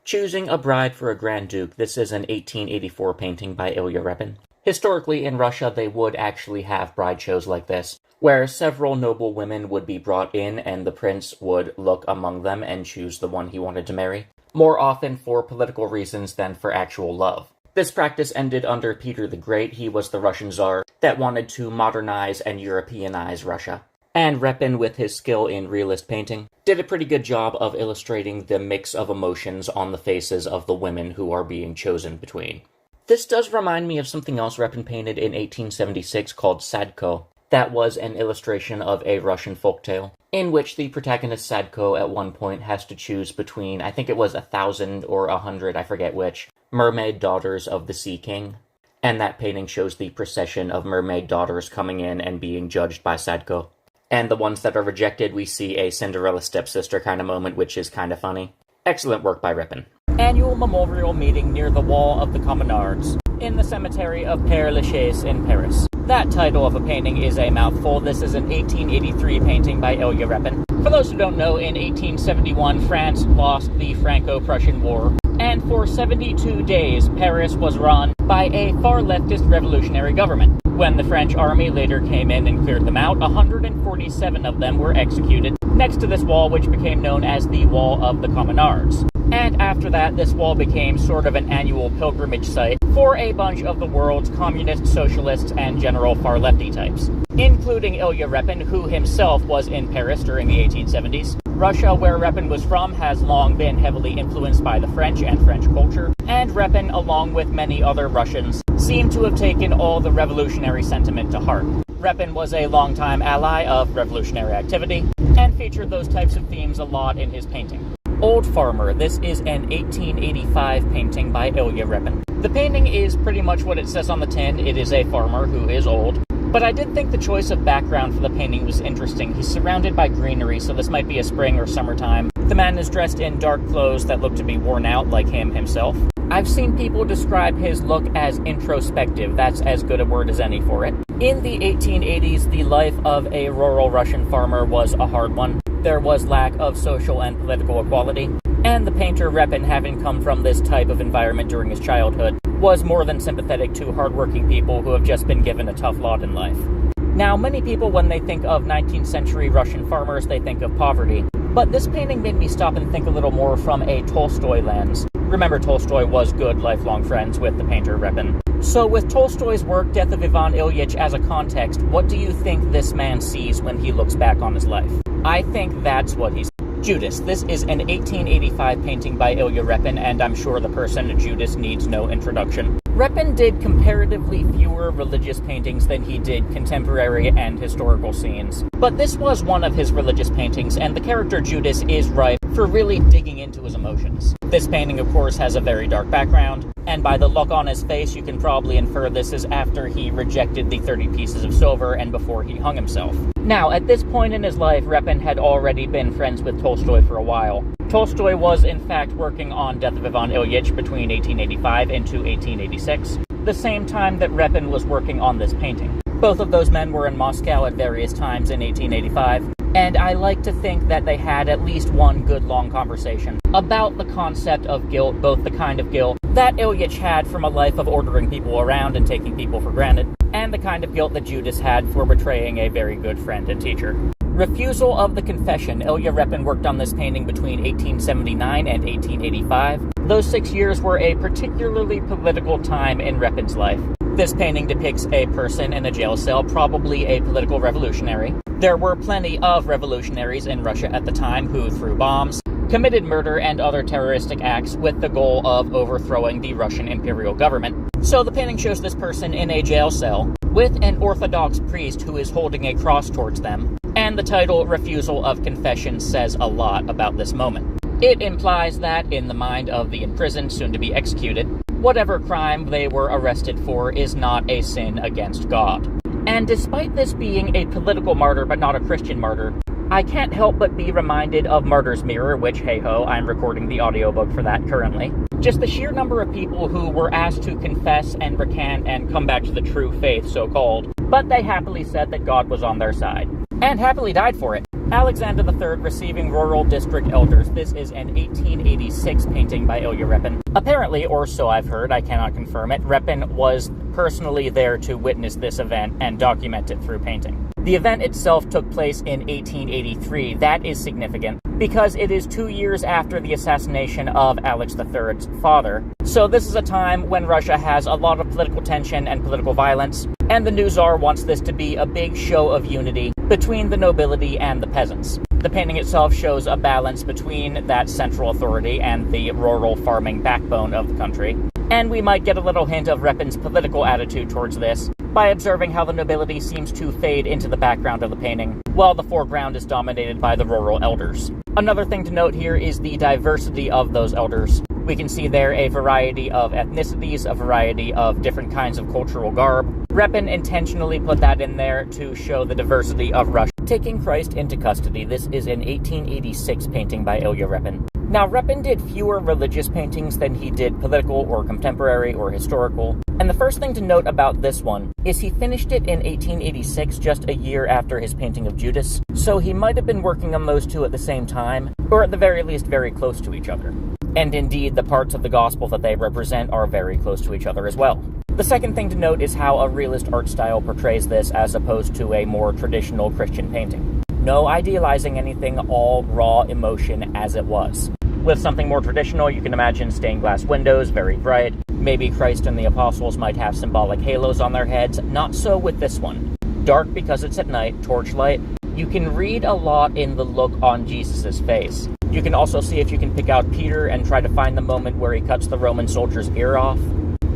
Choosing a Bride for a Grand Duke, this is an 1884 painting by Ilya Repin. Historically, in Russia, they would actually have bride shows like this, where several noble women would be brought in and the prince would look among them and choose the one he wanted to marry, more often for political reasons than for actual love. This practice ended under Peter the Great. He was the Russian Tsar that wanted to modernize and Europeanize Russia. And Repin, with his skill in realist painting, did a pretty good job of illustrating the mix of emotions on the faces of the women who are being chosen between. This does remind me of something else Repin painted in 1876 called Sadko. That was an illustration of a Russian folktale, in which the protagonist Sadko at one point has to choose between, I think it was 1,000 or 100, I forget which, mermaid daughters of the Sea King. And that painting shows the procession of mermaid daughters coming in and being judged by Sadko. And the ones that are rejected, we see a Cinderella stepsister kind of moment, which is kind of funny. Excellent work by Repin. Annual memorial meeting near the wall of the Communards, in the cemetery of Père Lachaise in Paris. That title of a painting is a mouthful. This is an 1883 painting by Ilya Repin. For those who don't know, in 1871, France lost the Franco-Prussian War, and for 72 days, Paris was run by a far-leftist revolutionary government. When the French army later came in and cleared them out, 147 of them were executed next to this wall, which became known as the Wall of the Communards. And after that, this wall became sort of an annual pilgrimage site for a bunch of the world's communists, socialists, and general far-lefty types, including Ilya Repin, who himself was in Paris during the 1870s. Russia, where Repin was from, has long been heavily influenced by the French and French culture, and Repin, along with many other Russians, seem to have taken all the revolutionary sentiment to heart. Repin was a longtime ally of revolutionary activity, and featured those types of themes a lot in his painting. Old Farmer. This is an 1885 painting by Ilya Repin. The painting is pretty much what it says on the tin. It is a farmer who is old. But I did think the choice of background for the painting was interesting. He's surrounded by greenery, so this might be a spring or summertime. The man is dressed in dark clothes that look to be worn out, like him himself. I've seen people describe his look as introspective. That's as good a word as any for it. In the 1880s, the life of a rural Russian farmer was a hard one. There was lack of social and political equality, and the painter Repin, having come from this type of environment during his childhood, was more than sympathetic to hardworking people who have just been given a tough lot in life. Now, many people, when they think of 19th century Russian farmers, they think of poverty, but this painting made me stop and think a little more from a Tolstoy lens. Remember, Tolstoy was good lifelong friends with the painter Repin. So with Tolstoy's work, Death of Ivan Ilyich, as a context, what do you think this man sees when he looks back on his life? I think that's what he's... Judas. This is an 1885 painting by Ilya Repin, and I'm sure the person Judas needs no introduction. Repin did comparatively fewer religious paintings than he did contemporary and historical scenes. But this was one of his religious paintings, and the character Judas is ripe for really digging into his emotions. This painting, of course, has a very dark background, and by the look on his face, you can probably infer this is after he rejected the 30 pieces of silver and before he hung himself. Now, at this point in his life, Repin had already been friends with Tolstoy for a while. Tolstoy was, in fact, working on Death of Ivan Ilyich between 1885 and 1886, the same time that Repin was working on this painting. Both of those men were in Moscow at various times in 1885, and I like to think that they had at least one good long conversation about the concept of guilt, both the kind of guilt that Ilyich had from a life of ordering people around and taking people for granted, and the kind of guilt that Judas had for betraying a very good friend and teacher. Refusal of the Confession. Ilya Repin worked on this painting between 1879 and 1885. Those 6 years were a particularly political time in Repin's life. This painting depicts a person in a jail cell, probably a political revolutionary. There were plenty of revolutionaries in Russia at the time who threw bombs, committed murder and other terroristic acts with the goal of overthrowing the Russian imperial government. So the painting shows this person in a jail cell with an Orthodox priest who is holding a cross towards them, and the title Refusal of Confession says a lot about this moment. It implies that, in the mind of the imprisoned, soon to be executed, whatever crime they were arrested for is not a sin against God. And despite this being a political martyr but not a Christian martyr, I can't help but be reminded of Martyr's Mirror, which, hey-ho, I'm recording the audiobook for that currently. Just the sheer number of people who were asked to confess and recant and come back to the true faith, so-called, but they happily said that God was on their side, and happily died for it. Alexander III receiving rural district elders. This is an 1886 painting by Ilya Repin. Apparently, or so I've heard, I cannot confirm it, Repin was personally there to witness this event and document it through painting. The event itself took place in 1883. That is significant because it is 2 years after the assassination of Alex III's father. So this is a time when Russia has a lot of political tension and political violence, and the new Tsar wants this to be a big show of unity between the nobility and the peasants. The painting itself shows a balance between that central authority and the rural farming backbone of the country. And we might get a little hint of Repin's political attitude towards this by observing how the nobility seems to fade into the background of the painting, while the foreground is dominated by the rural elders. Another thing to note here is the diversity of those elders. We can see there a variety of ethnicities, a variety of different kinds of cultural garb. Repin intentionally put that in there to show the diversity of Russia. Taking Christ into Custody. This is an 1886 painting by Ilya Repin. Now, Repin did fewer religious paintings than he did political or contemporary or historical, and the first thing to note about this one is he finished it in 1886, just a year after his painting of Judas, so he might have been working on those two at the same time, or at the very least very close to each other. And indeed, the parts of the gospel that they represent are very close to each other as well. The second thing to note is how a realist art style portrays this as opposed to a more traditional Christian painting. No idealizing anything, all raw emotion as it was. With something more traditional, you can imagine stained glass windows, very bright. Maybe Christ and the apostles might have symbolic halos on their heads. Not so with this one. Dark because it's at night, torchlight. You can read a lot in the look on Jesus' face. You can also see if you can pick out Peter and try to find the moment where he cuts the Roman soldier's ear off.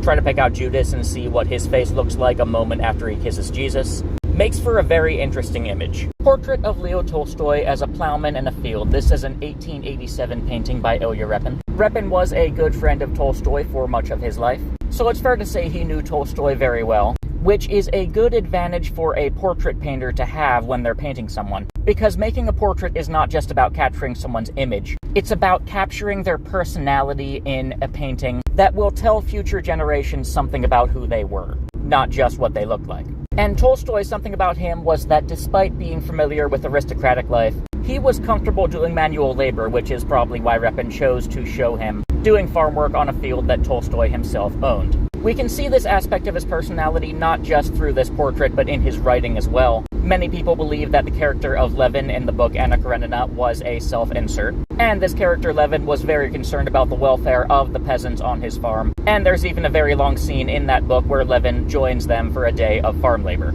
Try to pick out Judas and see what his face looks like a moment after he kisses Jesus. Makes for a very interesting image. Portrait of Leo Tolstoy as a plowman in a field. This is an 1887 painting by Ilya Repin. Repin was a good friend of Tolstoy for much of his life, so it's fair to say he knew Tolstoy very well, which is a good advantage for a portrait painter to have when they're painting someone. Because making a portrait is not just about capturing someone's image, it's about capturing their personality in a painting that will tell future generations something about who they were, not just what they looked like. And Tolstoy, something about him was that despite being familiar with aristocratic life, he was comfortable doing manual labor, which is probably why Repin chose to show him doing farm work on a field that Tolstoy himself owned. We can see this aspect of his personality not just through this portrait, but in his writing as well. Many people believe that the character of Levin in the book Anna Karenina was a self-insert, and this character Levin was very concerned about the welfare of the peasants on his farm, and there's even a very long scene in that book where Levin joins them for a day of farm labor.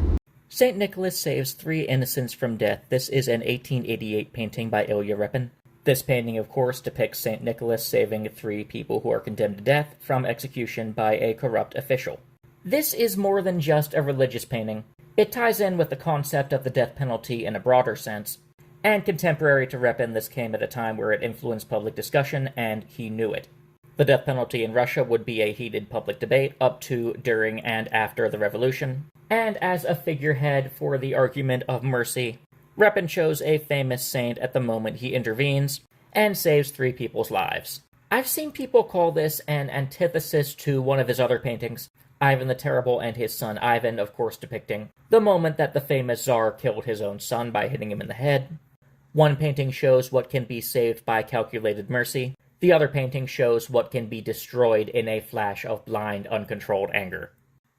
St. Nicholas saves 3 innocents from death. This is an 1888 painting by Ilya Repin. This painting, of course, depicts St. Nicholas saving 3 people who are condemned to death from execution by a corrupt official. This is more than just a religious painting. It ties in with the concept of the death penalty in a broader sense, and contemporary to Repin, this came at a time where it influenced public discussion, and he knew it. The death penalty in Russia would be a heated public debate up to, during, and after the revolution, and as a figurehead for the argument of mercy, Repin chose a famous saint at the moment he intervenes, and saves 3 people's lives. I've seen people call this an antithesis to one of his other paintings, Ivan the Terrible and his son Ivan, of course depicting the moment that the famous Tsar killed his own son by hitting him in the head. One painting shows what can be saved by calculated mercy. The other painting shows what can be destroyed in a flash of blind, uncontrolled anger.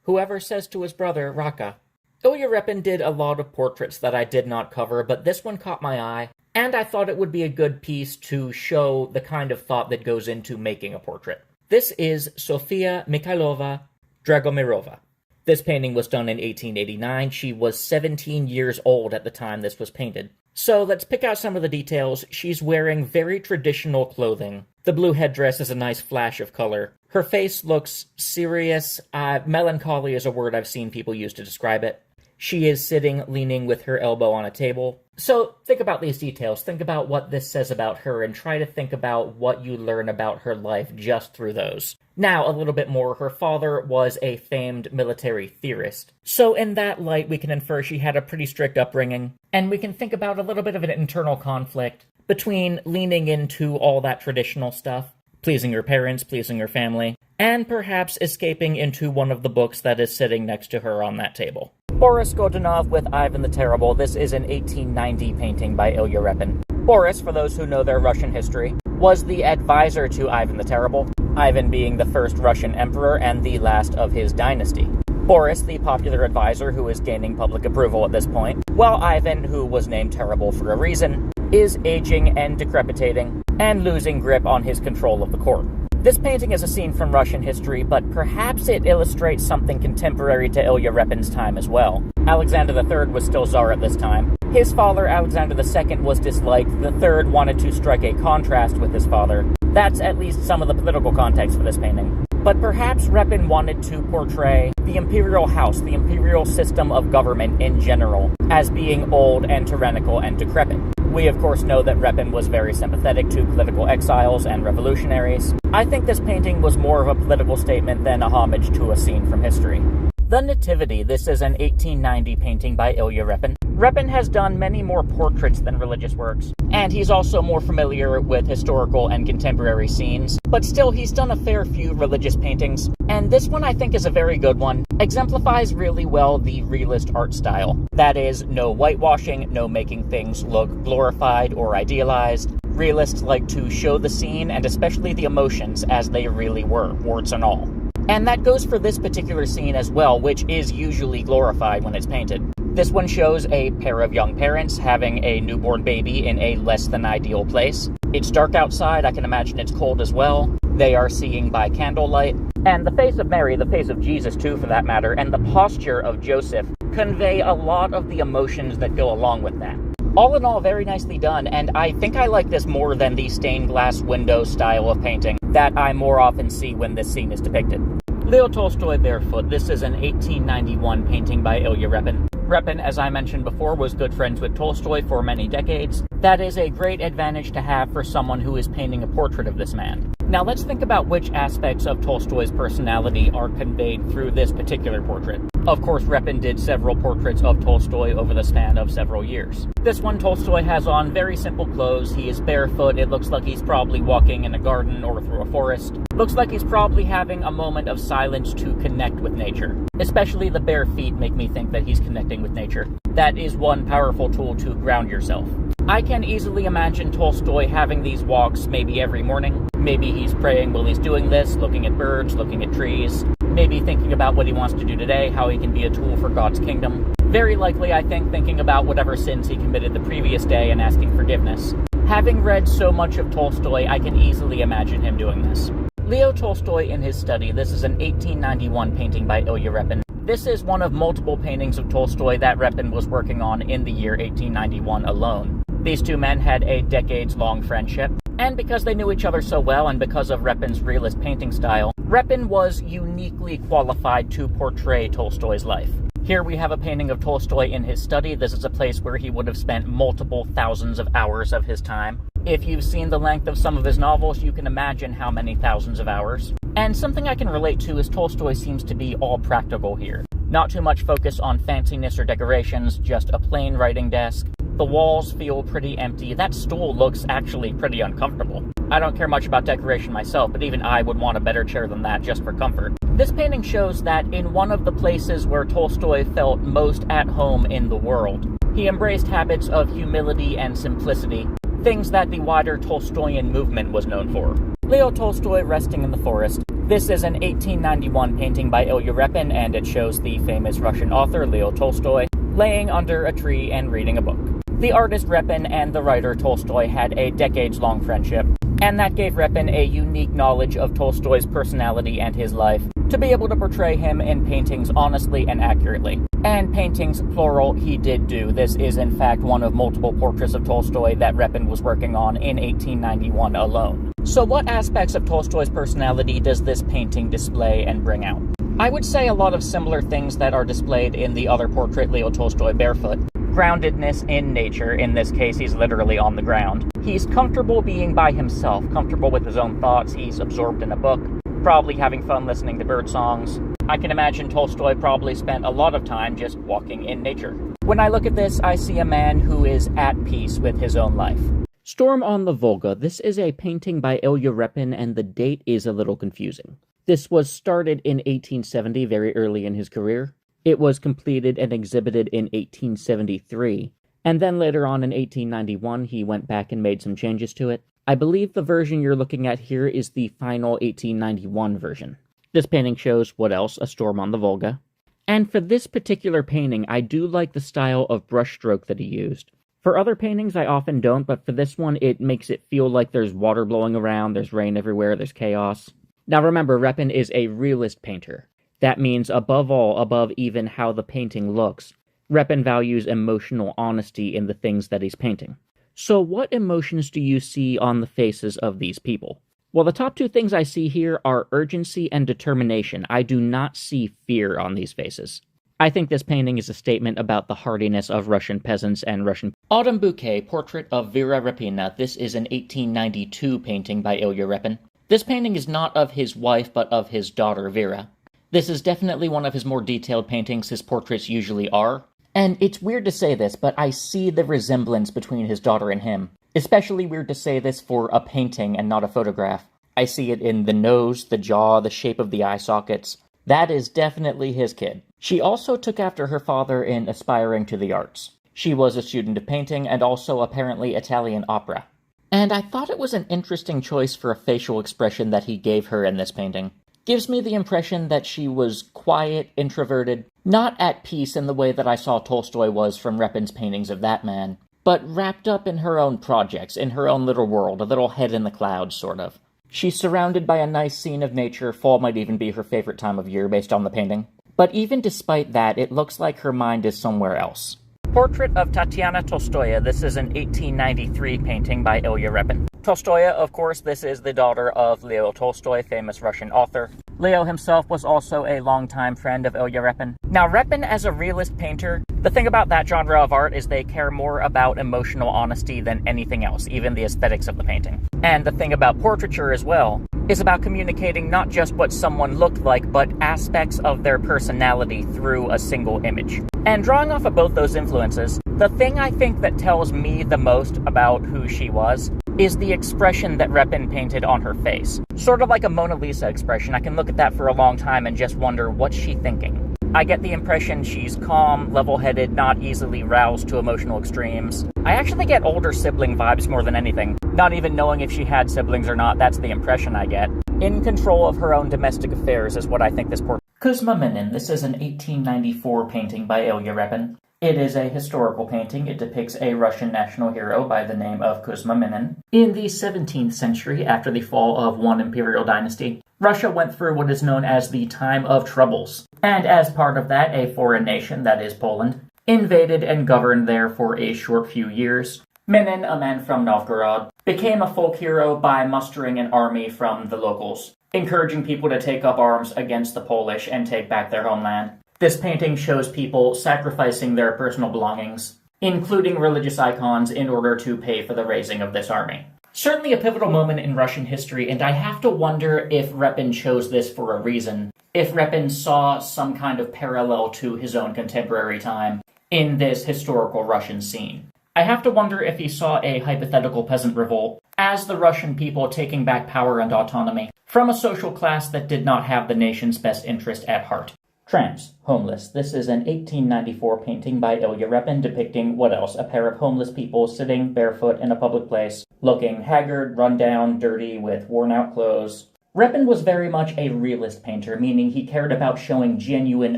Whoever says to his brother, Raka. Ilya Repin did a lot of portraits that I did not cover, but this one caught my eye, and I thought it would be a good piece to show the kind of thought that goes into making a portrait. This is Sofia Mikhailova Dragomirova. This painting was done in 1889. She was 17 years old at the time this was painted. So let's pick out some of the details. She's wearing very traditional clothing. The blue headdress is a nice flash of color. Her face looks serious. Melancholy is a word I've seen people use to describe it. She is sitting, leaning with her elbow on a table. So think about these details. Think about what this says about her and try to think about what you learn about her life just through those. Now, a little bit more. Her father was a famed military theorist. So in that light, we can infer she had a pretty strict upbringing. And we can think about a little bit of an internal conflict between leaning into all that traditional stuff, pleasing her parents, pleasing her family, and perhaps escaping into one of the books that is sitting next to her on that table. Boris Godunov with Ivan the Terrible. This is an 1890 painting by Ilya Repin. Boris, for those who know their Russian history, was the advisor to Ivan the Terrible, Ivan being the first Russian emperor and the last of his dynasty. Boris, the popular advisor who is gaining public approval at this point, while Ivan, who was named Terrible for a reason, is aging and decrepitating and losing grip on his control of the court. This painting is a scene from Russian history, but perhaps it illustrates something contemporary to Ilya Repin's time as well. Alexander III was still Tsar at this time. His father, Alexander II, was disliked. The third wanted to strike a contrast with his father. That's at least some of the political context for this painting. But perhaps Repin wanted to portray the imperial house, the imperial system of government in general, as being old and tyrannical and decrepit. We of course know that Repin was very sympathetic to political exiles and revolutionaries. I think this painting was more of a political statement than a homage to a scene from history. The Nativity. This is an 1890 painting by Ilya Repin. Repin has done many more portraits than religious works, and he's also more familiar with historical and contemporary scenes, but still he's done a fair few religious paintings, and this one I think is a very good one. Exemplifies really well the realist art style. That is, no whitewashing, no making things look glorified or idealized. Realists like to show the scene, and especially the emotions, as they really were, warts and all. And that goes for this particular scene as well, which is usually glorified when it's painted. This one shows a pair of young parents having a newborn baby in a less than ideal place. It's dark outside, I can imagine it's cold as well. They are seeing by candlelight. And the face of Mary, the face of Jesus too for that matter, and the posture of Joseph convey a lot of the emotions that go along with that. All in all, very nicely done, and I think I like this more than the stained glass window style of painting that I more often see when this scene is depicted. Leo Tolstoy Barefoot. This is an 1891 painting by Ilya Repin. Repin, as I mentioned before, was good friends with Tolstoy for many decades. That is a great advantage to have for someone who is painting a portrait of this man. Now let's think about which aspects of Tolstoy's personality are conveyed through this particular portrait. Of course, Repin did several portraits of Tolstoy over the span of several years. This one, Tolstoy has on very simple clothes. He is barefoot. It looks like he's probably walking in a garden or through a forest. Looks like he's probably having a moment of silence to connect with nature. Especially the bare feet make me think that he's connecting with nature. That is one powerful tool to ground yourself. I can easily imagine Tolstoy having these walks maybe every morning. Maybe he's praying while he's doing this, looking at birds, looking at trees. Maybe thinking about what he wants to do today, how he can be a tool for God's kingdom. Very likely, I think, thinking about whatever sins he committed the previous day and asking forgiveness. Having read so much of Tolstoy, I can easily imagine him doing this. Leo Tolstoy in his study. This is an 1891 painting by Ilya Repin. This is one of multiple paintings of Tolstoy that Repin was working on in the year 1891 alone. These two men had a decades-long friendship, and because they knew each other so well and because of Repin's realist painting style, Repin was uniquely qualified to portray Tolstoy's life. Here we have a painting of Tolstoy in his study. This is a place where he would have spent multiple thousands of hours of his time. If you've seen the length of some of his novels, you can imagine how many thousands of hours. And something I can relate to is Tolstoy seems to be all practical here. Not too much focus on fanciness or decorations, just a plain writing desk. The walls feel pretty empty. That stool looks actually pretty uncomfortable. I don't care much about decoration myself, but even I would want a better chair than that just for comfort. This painting shows that in one of the places where Tolstoy felt most at home in the world, he embraced habits of humility and simplicity, things that the wider Tolstoyan movement was known for. Leo Tolstoy resting in the forest. This is an 1891 painting by Ilya Repin, and it shows the famous Russian author Leo Tolstoy laying under a tree and reading a book. The artist Repin and the writer Tolstoy had a decades-long friendship. and that gave Repin a unique knowledge of Tolstoy's personality and his life to be able to portray him in paintings honestly and accurately. And paintings, plural, he did do. This is in fact one of multiple portraits of Tolstoy that Repin was working on in 1891 alone. So what aspects of Tolstoy's personality does this painting display and bring out? I would say a lot of similar things that are displayed in the other portrait, Leo Tolstoy Barefoot. Groundedness in nature, in this case he's literally on the ground. He's comfortable being by himself, comfortable with his own thoughts, he's absorbed in a book, probably having fun listening to bird songs. I can imagine Tolstoy probably spent a lot of time just walking in nature. When I look at this, I see a man who is at peace with his own life. Storm on the Volga. This is a painting by Ilya Repin, and the date is a little confusing. This was started in 1870, very early in his career. It was completed and exhibited in 1873, and then later on in 1891 he went back and made some changes to it. I believe the version you're looking at here is the final 1891 version. This painting shows, what else, a storm on the Volga. And for this particular painting, I do like the style of brushstroke that he used. For other paintings, I often don't, but for this one, it makes it feel like there's water blowing around, there's rain everywhere, there's chaos. Now remember, Repin is a realist painter. That means, above all, above even how the painting looks, Repin values emotional honesty in the things that he's painting. So what emotions do you see on the faces of these people? Well, the top two things I see here are urgency and determination. I do not see fear on these faces. I think this painting is a statement about the hardiness of Russian peasants and Russian... Autumn Bouquet, Portrait of Vera Repina. This is an 1892 painting by Ilya Repin. This painting is not of his wife, but of his daughter, Vera. This is definitely one of his more detailed paintings. His portraits usually are. And it's weird to say this, but I see the resemblance between his daughter and him. Especially weird to say this for a painting and not a photograph. I see it in the nose, the jaw, the shape of the eye sockets. That is definitely his kid. She also took after her father in aspiring to the arts. She was a student of painting and also apparently Italian opera. And I thought it was an interesting choice for a facial expression that he gave her in this painting. Gives me the impression that she was quiet, introverted, not at peace in the way that I saw Tolstoy was from Repin's paintings of that man, but wrapped up in her own projects, in her own little world, a little head in the clouds, sort of. She's surrounded by a nice scene of nature. Fall might even be her favorite time of year based on the painting. But even despite that, it looks like her mind is somewhere else. Portrait of Tatiana Tolstoya. This is an 1893 painting by Ilya Repin. Tolstoya, of course, this is the daughter of Leo Tolstoy, famous Russian author. Leo himself was also a longtime friend of Ilya Repin. Now, Repin as a realist painter, the thing about that genre of art is they care more about emotional honesty than anything else, even the aesthetics of the painting. And the thing about portraiture as well is about communicating not just what someone looked like, but aspects of their personality through a single image. And drawing off of both those influences, the thing I think that tells me the most about who she was is the expression that Repin painted on her face. Sort of like a Mona Lisa expression. I can look at that for a long time and just wonder, what's she thinking? I get the impression she's calm, level-headed, not easily roused to emotional extremes. I actually get older sibling vibes more than anything. Not even knowing if she had siblings or not, that's the impression I get. In control of her own domestic affairs is what I think this portrait. Kuzma Minin. This is an 1894 painting by Ilya Repin. It is a historical painting. It depicts a Russian national hero by the name of Kuzma Minin. In the 17th century, after the fall of one imperial dynasty, Russia went through what is known as the Time of Troubles. And as part of that, a foreign nation, that is Poland, invaded and governed there for a short few years. Minin, a man from Novgorod, became a folk hero by mustering an army from the locals, encouraging people to take up arms against the Polish and take back their homeland. This painting shows people sacrificing their personal belongings, including religious icons, in order to pay for the raising of this army. Certainly a pivotal moment in Russian history, and I have to wonder if Repin chose this for a reason. If Repin saw some kind of parallel to his own contemporary time in this historical Russian scene. I have to wonder if he saw a hypothetical peasant revolt as the Russian people taking back power and autonomy from a social class that did not have the nation's best interest at heart. Tramps, homeless. This is an 1894 painting by Ilya Repin depicting, what else, a pair of homeless people sitting barefoot in a public place, looking haggard, run down, dirty, with worn-out clothes. Repin was very much a realist painter, meaning he cared about showing genuine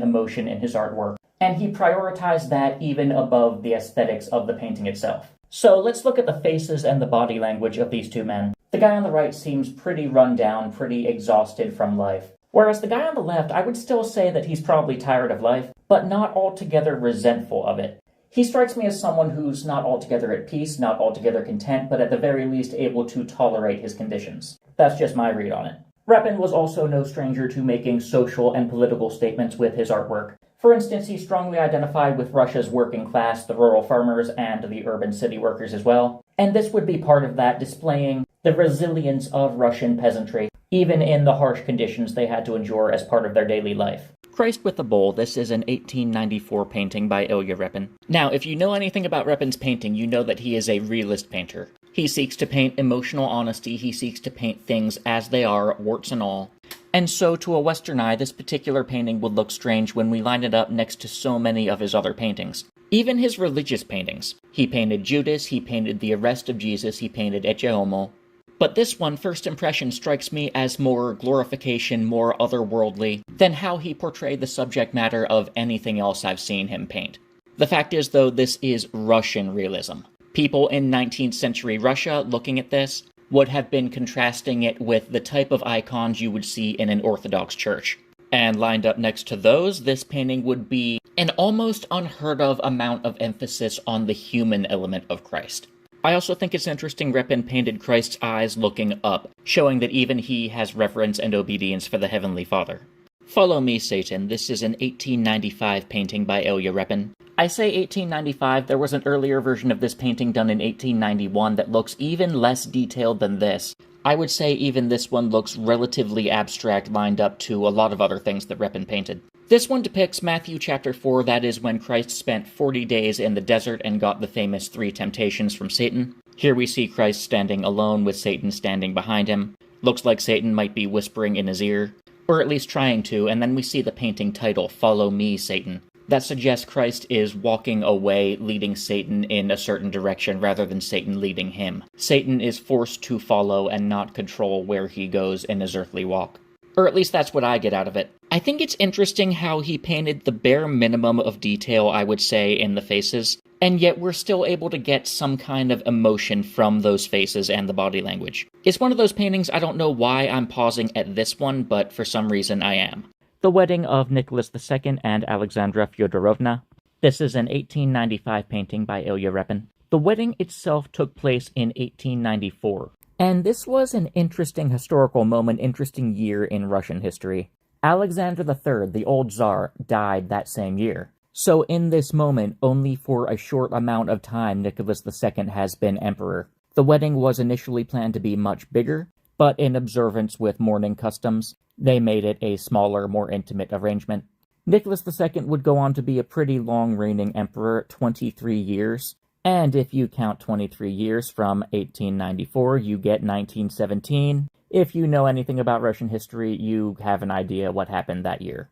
emotion in his artwork, and he prioritized that even above the aesthetics of the painting itself. So let's look at the faces and the body language of these two men. The guy on the right seems pretty run down, pretty exhausted from life. Whereas the guy on the left, I would still say that he's probably tired of life, but not altogether resentful of it. He strikes me as someone who's not altogether at peace, not altogether content, but at the very least able to tolerate his conditions. That's just my read on it. Repin was also no stranger to making social and political statements with his artwork. For instance, he strongly identified with Russia's working class, the rural farmers, and the urban city workers as well. And this would be part of that, displaying the resilience of Russian peasantry, even in the harsh conditions they had to endure as part of their daily life. Christ with the Bowl, this is an 1894 painting by Ilya Repin. Now, if you know anything about Repin's painting, you know that he is a realist painter. He seeks to paint emotional honesty, he seeks to paint things as they are, warts and all. And so, to a Western eye, this particular painting would look strange when we line it up next to so many of his other paintings. Even his religious paintings. He painted Judas, he painted the arrest of Jesus, he painted Ecce Homo. But this one, first impression, strikes me as more glorification, more otherworldly, than how he portrayed the subject matter of anything else I've seen him paint. The fact is, though, this is Russian realism. People in 19th century Russia looking at this would have been contrasting it with the type of icons you would see in an Orthodox church. And lined up next to those, this painting would be an almost unheard of amount of emphasis on the human element of Christ. I also think it's interesting Repin painted Christ's eyes looking up, showing that even he has reverence and obedience for the Heavenly Father. Follow Me, Satan. This is an 1895 painting by Ilya Repin. I say 1895, there was an earlier version of this painting done in 1891 that looks even less detailed than this. I would say even this one looks relatively abstract, lined up to a lot of other things that Repin painted. This one depicts Matthew chapter 4, that is when Christ spent 40 days in the desert and got the famous 3 temptations from Satan. Here we see Christ standing alone with Satan standing behind him. Looks like Satan might be whispering in his ear, or at least trying to, and then we see the painting title, Follow Me, Satan. That suggests Christ is walking away, leading Satan in a certain direction rather than Satan leading him. Satan is forced to follow and not control where he goes in his earthly walk. Or at least that's what I get out of it. I think it's interesting how he painted the bare minimum of detail, I would say, in the faces, and yet we're still able to get some kind of emotion from those faces and the body language. It's one of those paintings, I don't know why I'm pausing at this one, but for some reason I am. The Wedding of Nicholas II and Alexandra Fyodorovna. This is an 1895 painting by Ilya Repin. The wedding itself took place in 1894. And this was an interesting historical moment, interesting year in Russian history. Alexander III, the old Tsar, died that same year. So in this moment, only for a short amount of time, Nicholas II has been emperor. The wedding was initially planned to be much bigger, but in observance with mourning customs, they made it a smaller, more intimate arrangement. Nicholas II would go on to be a pretty long-reigning emperor, 23 years. And if you count 23 years from 1894, you get 1917. If you know anything about Russian history, you have an idea what happened that year.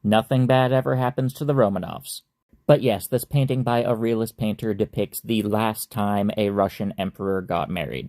Nothing bad ever happens to the Romanovs. But yes, this painting by a realist painter depicts the last time a Russian emperor got married.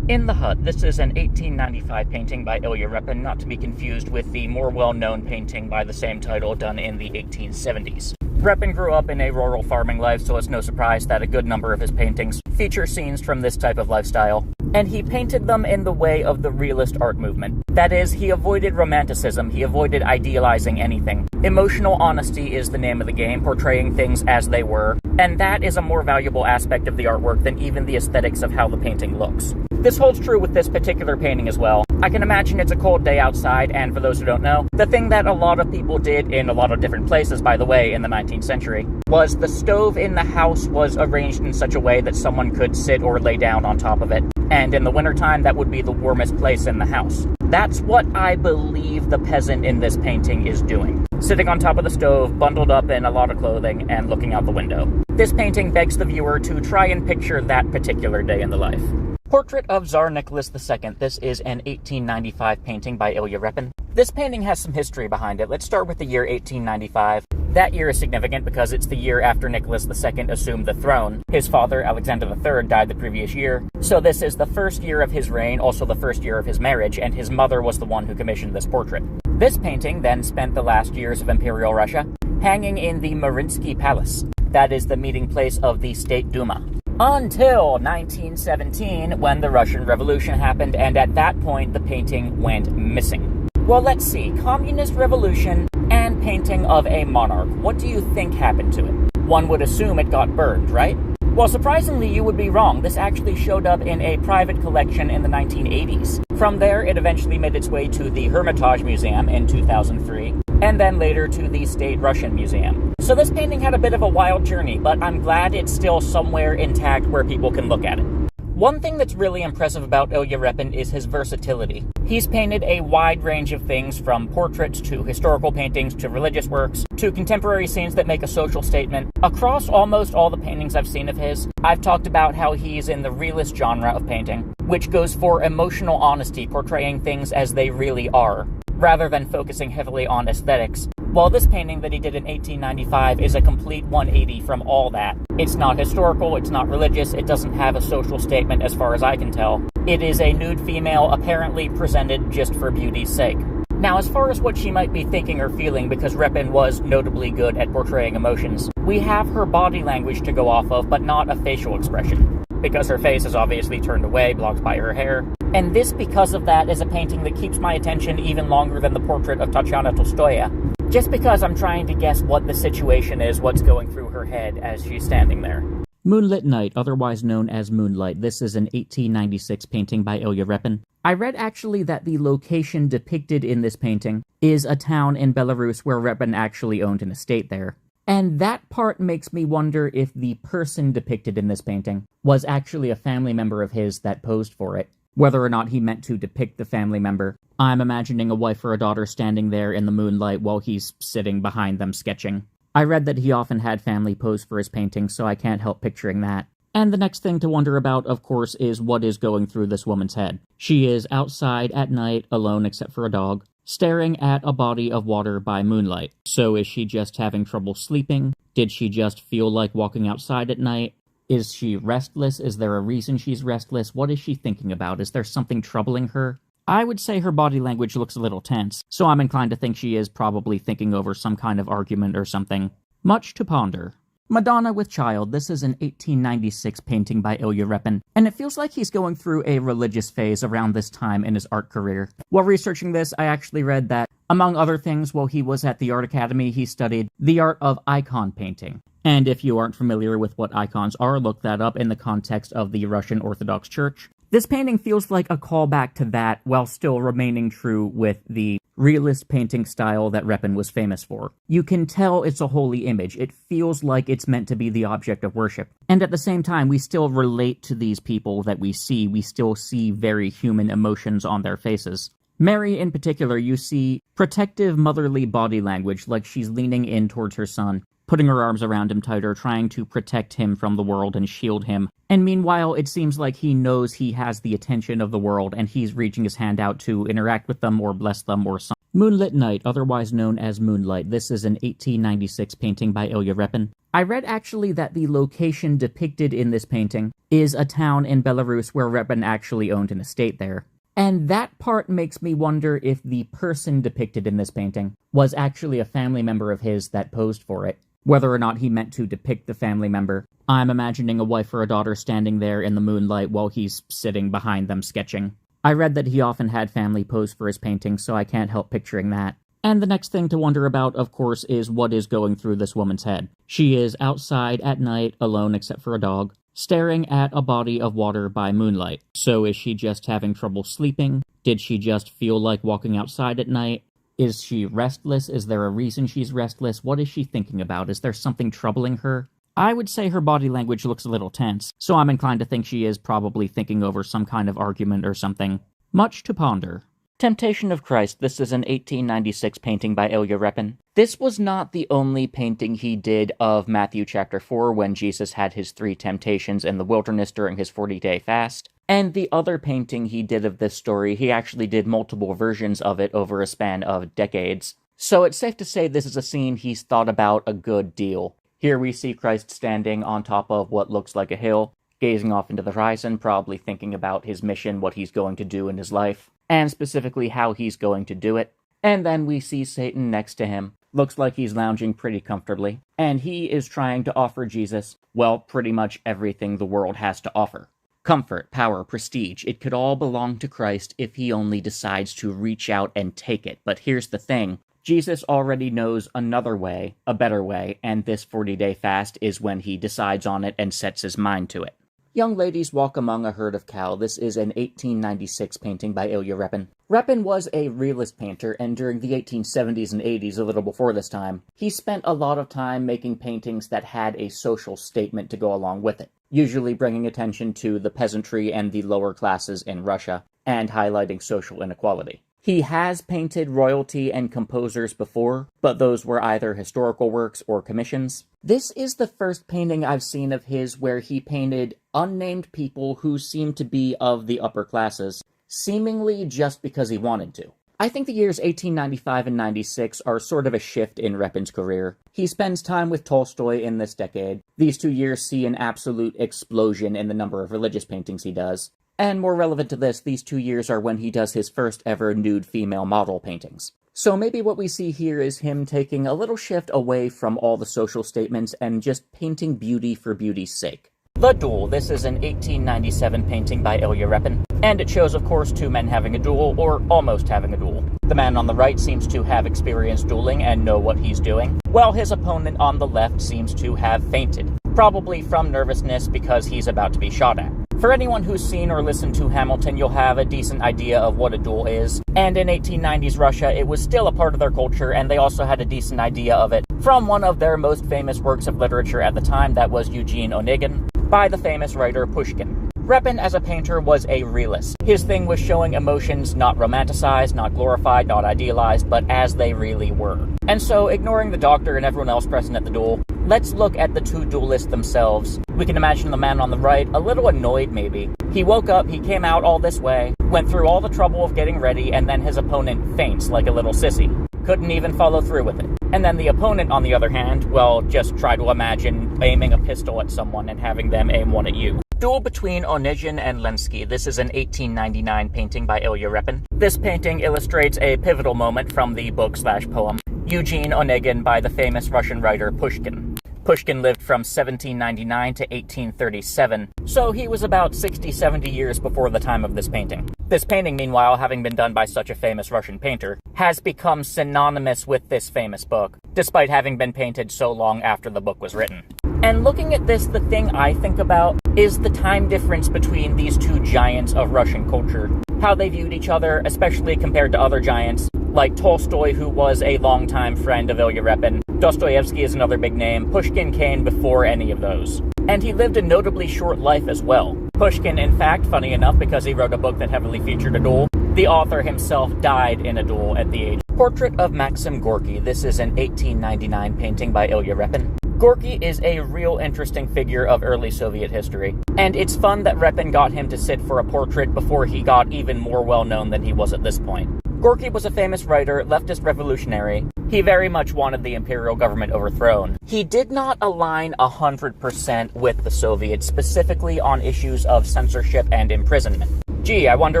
In the Hut, this is an 1895 painting by Ilya Repin, not to be confused with the more well-known painting by the same title done in the 1870s. Repin grew up in a rural farming life, so it's no surprise that a good number of his paintings feature scenes from this type of lifestyle. And he painted them in the way of the realist art movement. That is, he avoided romanticism, he avoided idealizing anything. Emotional honesty is the name of the game, portraying things as they were, and that is a more valuable aspect of the artwork than even the aesthetics of how the painting looks. This holds true with this particular painting as well. I can imagine it's a cold day outside, and for those who don't know, the thing that a lot of people did in a lot of different places, by the way, in the 19th century, was the stove in the house was arranged in such a way that someone could sit or lay down on top of it. And in the wintertime, that would be the warmest place in the house. That's what I believe the peasant in this painting is doing. Sitting on top of the stove, bundled up in a lot of clothing, and looking out the window. This painting begs the viewer to try and picture that particular day in the life. Portrait of Tsar Nicholas II. This is an 1895 painting by Ilya Repin. This painting has some history behind it. Let's start with the year 1895. That year is significant because it's the year after Nicholas II assumed the throne. His father, Alexander III, died the previous year, so this is the first year of his reign, also the first year of his marriage, and his mother was the one who commissioned this portrait. This painting then spent the last years of Imperial Russia hanging in the Mariinsky Palace. That is the meeting place of the State Duma. Until 1917, when the Russian Revolution happened, and at that point the painting went missing. Well, let's see. Communist revolution and painting of a monarch. What do you think happened to it? One would assume it got burned, right? Well, surprisingly, you would be wrong. This actually showed up in a private collection in the 1980s. From there, it eventually made its way to the Hermitage Museum in 2003, and then later to the State Russian Museum. So this painting had a bit of a wild journey, but I'm glad it's still somewhere intact where people can look at it. One thing that's really impressive about Ilya Repin is his versatility. He's painted a wide range of things, from portraits to historical paintings to religious works to contemporary scenes that make a social statement. Across almost all the paintings I've seen of his, I've talked about how he's in the realist genre of painting, which goes for emotional honesty, portraying things as they really are, rather than focusing heavily on aesthetics. While this painting that he did in 1895 is a complete 180 from all that. It's not historical, it's not religious, it doesn't have a social statement as far as I can tell. It is a nude female apparently presented just for beauty's sake. Now, as far as what she might be thinking or feeling, because Repin was notably good at portraying emotions, we have her body language to go off of, but not a facial expression, because her face is obviously turned away, blocked by her hair. And this, because of that, is a painting that keeps my attention even longer than the portrait of Tatiana Tolstoya, just because I'm trying to guess what the situation is, what's going through her head as she's standing there. Moonlit Night, otherwise known as Moonlight. This is an 1896 painting by Ilya Repin. I read actually that the location depicted in this painting is a town in Belarus where Repin actually owned an estate there. And that part makes me wonder if the person depicted in this painting was actually a family member of his that posed for it. Whether or not he meant to depict the family member. I'm imagining a wife or a daughter standing there in the moonlight while he's sitting behind them sketching. I read that he often had family pose for his paintings, so I can't help picturing that. And the next thing to wonder about, of course, is what is going through this woman's head. She is outside at night, alone except for a dog, staring at a body of water by moonlight. So is she just having trouble sleeping? Did she just feel like walking outside at night? Is she restless? Is there a reason she's restless? What is she thinking about? Is there something troubling her? I would say her body language looks a little tense, so I'm inclined to think she is probably thinking over some kind of argument or something. Much to ponder. Madonna with Child. This is an 1896 painting by Ilya Repin, and it feels like he's going through a religious phase around this time in his art career. While researching this, I actually read that, among other things, while he was at the Art Academy, he studied the art of icon painting. And if you aren't familiar with what icons are, look that up in the context of the Russian Orthodox Church. This painting feels like a callback to that, while still remaining true with the realist painting style that Repin was famous for. You can tell it's a holy image. It feels like it's meant to be the object of worship. And at the same time, we still relate to these people that we see. We still see very human emotions on their faces. Mary, in particular, you see protective motherly body language, like she's leaning in towards her son, putting her arms around him tighter, trying to protect him from the world and shield him. And meanwhile, it seems like he knows he has the attention of the world, and he's reaching his hand out to interact with them or bless them or something. Moonlit Night, otherwise known as Moonlight. This is an 1896 painting by Ilya Repin. I read actually that the location depicted in this painting is a town in Belarus where Repin actually owned an estate there. And that part makes me wonder if the person depicted in this painting was actually a family member of his that posed for it. Whether or not he meant to depict the family member. I'm imagining a wife or a daughter standing there in the moonlight while he's sitting behind them sketching. I read that he often had family pose for his paintings, so I can't help picturing that. And the next thing to wonder about, of course, is what is going through this woman's head. She is outside at night, alone except for a dog, staring at a body of water by moonlight. So is she just having trouble sleeping? Did she just feel like walking outside at night? Is she restless? Is there a reason she's restless? What is she thinking about? Is there something troubling her? I would say her body language looks a little tense, so I'm inclined to think she is probably thinking over some kind of argument or something. Much to ponder. Temptation of Christ. This is an 1896 painting by Ilya Repin. This was not the only painting he did of Matthew chapter 4 when Jesus had his 3 temptations in the wilderness during his 40-day fast. And the other painting he did of this story, he actually did multiple versions of it over a span of decades. So it's safe to say this is a scene he's thought about a good deal. Here we see Christ standing on top of what looks like a hill, gazing off into the horizon, probably thinking about his mission, what he's going to do in his life, and specifically how he's going to do it. And then we see Satan next to him, Looks like he's lounging pretty comfortably, and he is trying to offer Jesus, well, pretty much everything the world has to offer. Comfort, power, prestige, it could all belong to Christ if he only decides to reach out and take it. But here's the thing, Jesus already knows another way, a better way, and this 40-day fast is when he decides on it and sets his mind to it. Young ladies walk among a herd of cow. This is an 1896 painting by Ilya Repin. Repin was a realist painter, and during the 1870s and 80s, a little before this time, he spent a lot of time making paintings that had a social statement to go along with it, usually bringing attention to the peasantry and the lower classes in Russia, and highlighting social inequality. He has painted royalty and composers before, but those were either historical works or commissions. This is the first painting I've seen of his where he painted unnamed people who seem to be of the upper classes, seemingly just because he wanted to. I think the years 1895 and 96 are sort of a shift in Repin's career. He spends time with Tolstoy in this decade. These 2 years see an absolute explosion in the number of religious paintings he does. And more relevant to this, these 2 years are when he does his first ever nude female model paintings. So maybe what we see here is him taking a little shift away from all the social statements and just painting beauty for beauty's sake. The Duel. This is an 1897 painting by Ilya Repin, and it shows, of course, two men having a duel, or almost having a duel. The man on the right seems to have experienced dueling and know what he's doing, while his opponent on the left seems to have fainted, probably from nervousness because he's about to be shot at. For anyone who's seen or listened to Hamilton, you'll have a decent idea of what a duel is, and in 1890s Russia, it was still a part of their culture, and they also had a decent idea of it from one of their most famous works of literature at the time, that was Eugene Onegin, by the famous writer Pushkin. Repin, as a painter, was a realist. His thing was showing emotions not romanticized, not glorified, not idealized, but as they really were. And so, ignoring the doctor and everyone else present at the duel, let's look at the two duelists themselves. We can imagine the man on the right, a little annoyed maybe. He woke up, he came out all this way, went through all the trouble of getting ready, and then his opponent faints like a little sissy. Couldn't even follow through with it. And then the opponent, on the other hand, well, just try to imagine aiming a pistol at someone and having them aim one at you. Duel between Onegin and Lenski. This is an 1899 painting by Ilya Repin. This painting illustrates a pivotal moment from the book/poem Eugene Onegin by the famous Russian writer Pushkin. Pushkin lived from 1799 to 1837, so he was about 60-70 years before the time of this painting. This painting, meanwhile, having been done by such a famous Russian painter, has become synonymous with this famous book, despite having been painted so long after the book was written. And looking at this, the thing I think about is the time difference between these two giants of Russian culture, how they viewed each other, especially compared to other giants, like Tolstoy, who was a longtime friend of Ilya Repin. Dostoevsky is another big name. Pushkin came before any of those. And he lived a notably short life as well. Pushkin, in fact, funny enough, because he wrote a book that heavily featured a duel, the author himself died in a duel at the age. Portrait of Maxim Gorky. This is an 1899 painting by Ilya Repin. Gorky is a real interesting figure of early Soviet history, and it's fun that Repin got him to sit for a portrait before he got even more well-known than he was at this point. Gorky was a famous writer, leftist revolutionary. He very much wanted the imperial government overthrown. He did not align 100% with the Soviets, specifically on issues of censorship and imprisonment. Gee, I wonder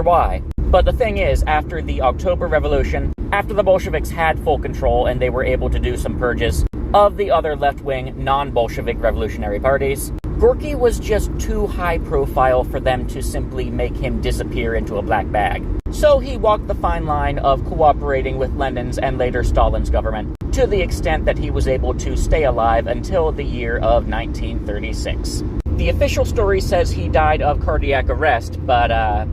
why. But the thing is, after the October Revolution, after the Bolsheviks had full control and they were able to do some purges of the other left-wing, non-Bolshevik revolutionary parties, Gorky was just too high profile for them to simply make him disappear into a black bag. So he walked the fine line of cooperating with Lenin's and later Stalin's government, to the extent that he was able to stay alive until the year of 1936. The official story says he died of cardiac arrest, but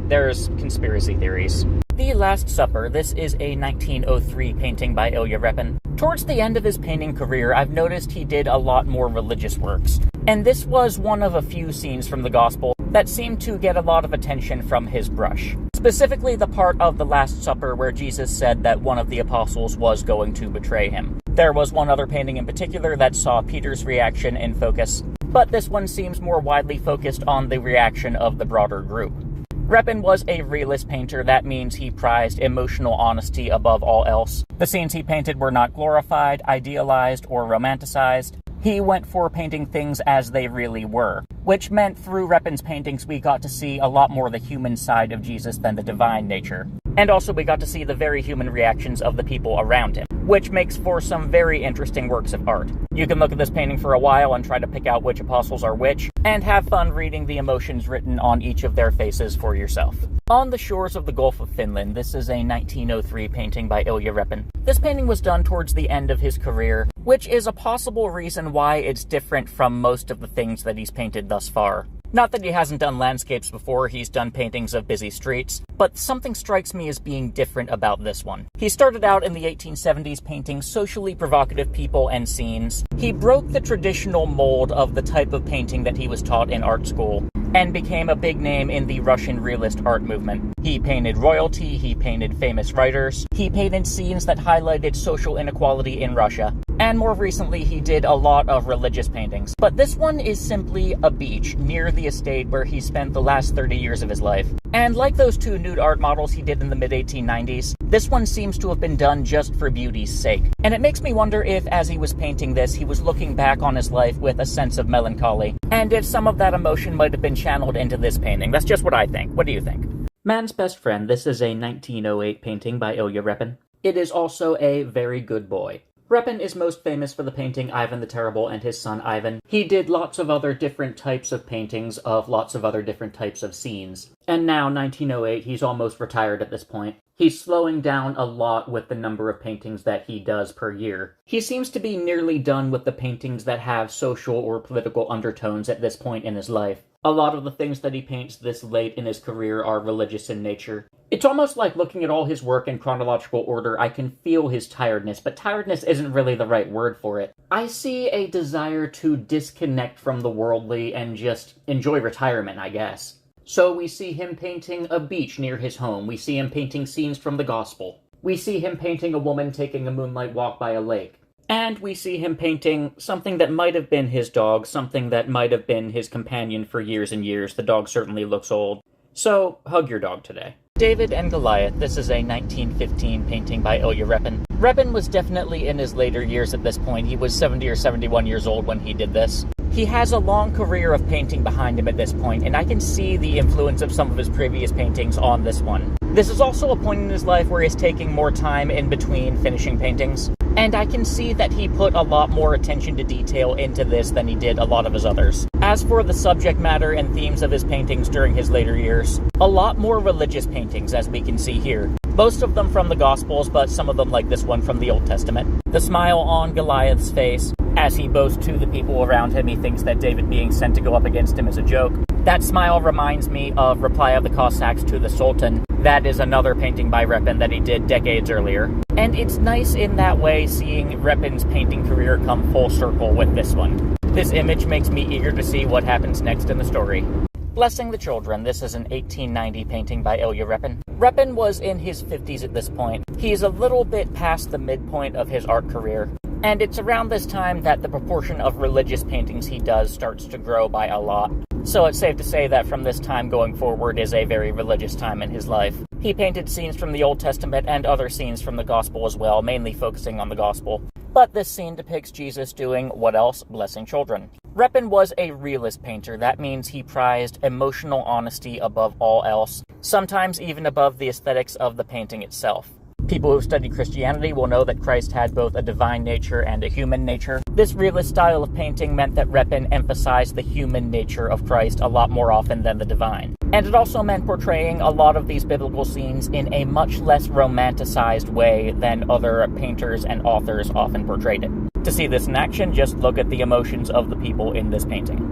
there's conspiracy theories. The Last Supper. This is a 1903 painting by Ilya Repin. Towards the end of his painting career, I've noticed he did a lot more religious works, and this was one of a few scenes from the Gospel that seemed to get a lot of attention from his brush. Specifically the part of the Last Supper where Jesus said that one of the apostles was going to betray him. There was one other painting in particular that saw Peter's reaction in focus, but this one seems more widely focused on the reaction of the broader group. Repin was a realist painter. That means he prized emotional honesty above all else. The scenes he painted were not glorified, idealized, or romanticized. He went for painting things as they really were, which meant through Repin's paintings we got to see a lot more the human side of Jesus than the divine nature. And also we got to see the very human reactions of the people around him, which makes for some very interesting works of art. You can look at this painting for a while and try to pick out which apostles are which, and have fun reading the emotions written on each of their faces for yourself. On the Shores of the Gulf of Finland, this is a 1903 painting by Ilya Repin. This painting was done towards the end of his career, which is a possible reason why it's different from most of the things that he's painted thus far. Not that he hasn't done landscapes before, he's done paintings of busy streets, but something strikes me as being different about this one. He started out in the 1870s painting socially provocative people and scenes. He broke the traditional mold of the type of painting that he was taught in art school, and became a big name in the Russian realist art movement. He painted royalty, he painted famous writers, he painted scenes that highlighted social inequality in Russia, and more recently he did a lot of religious paintings. But this one is simply a beach near the estate where he spent the last 30 years of his life. And like those two nude art models he did in the mid-1890s, this one seems to have been done just for beauty's sake. And it makes me wonder if, as he was painting this, he was looking back on his life with a sense of melancholy, and if some of that emotion might have been channeled into this painting. That's just what I think. What do you think? Man's Best Friend. This is a 1908 painting by Ilya Repin. It is also a very good boy. Repin is most famous for the painting Ivan the Terrible and his son Ivan. He did lots of other different types of paintings of lots of other different types of scenes. And now, 1908, he's almost retired at this point. He's slowing down a lot with the number of paintings that he does per year. He seems to be nearly done with the paintings that have social or political undertones at this point in his life. A lot of the things that he paints this late in his career are religious in nature. It's almost like looking at all his work in chronological order, I can feel his tiredness, but tiredness isn't really the right word for it. I see a desire to disconnect from the worldly and just enjoy retirement, I guess. So we see him painting a beach near his home. We see him painting scenes from the gospel. We see him painting a woman taking a moonlight walk by a lake. And we see him painting something that might have been his dog, something that might have been his companion for years and years. The dog certainly looks old. So, hug your dog today. David and Goliath. This is a 1915 painting by Ilya Repin. Repin was definitely in his later years at this point. He was 70 or 71 years old when he did this. He has a long career of painting behind him at this point, and I can see the influence of some of his previous paintings on this one. This is also a point in his life where he's taking more time in between finishing paintings, and I can see that he put a lot more attention to detail into this than he did a lot of his others. As for the subject matter and themes of his paintings during his later years, a lot more religious paintings, as we can see here. Most of them from the Gospels, but some of them, like this one, from the Old Testament. The smile on Goliath's face, as he boasts to the people around him, he thinks that David being sent to go up against him is a joke. That smile reminds me of Reply of the Cossacks to the Sultan. That is another painting by Repin that he did decades earlier. And it's nice in that way seeing Repin's painting career come full circle with this one. This image makes me eager to see what happens next in the story. Blessing the Children. This is an 1890 painting by Ilya Repin. Repin was in his 50s at this point. He's a little bit past the midpoint of his art career. And it's around this time that the proportion of religious paintings he does starts to grow by a lot. So it's safe to say that from this time going forward is a very religious time in his life. He painted scenes from the Old Testament and other scenes from the Gospel as well, mainly focusing on the Gospel. But this scene depicts Jesus doing what else? Blessing children. Repin was a realist painter. That means he prized emotional honesty above all else, sometimes even above the aesthetics of the painting itself. People who study Christianity will know that Christ had both a divine nature and a human nature. This realist style of painting meant that Repin emphasized the human nature of Christ a lot more often than the divine. And it also meant portraying a lot of these biblical scenes in a much less romanticized way than other painters and authors often portrayed it. To see this in action, just look at the emotions of the people in this painting.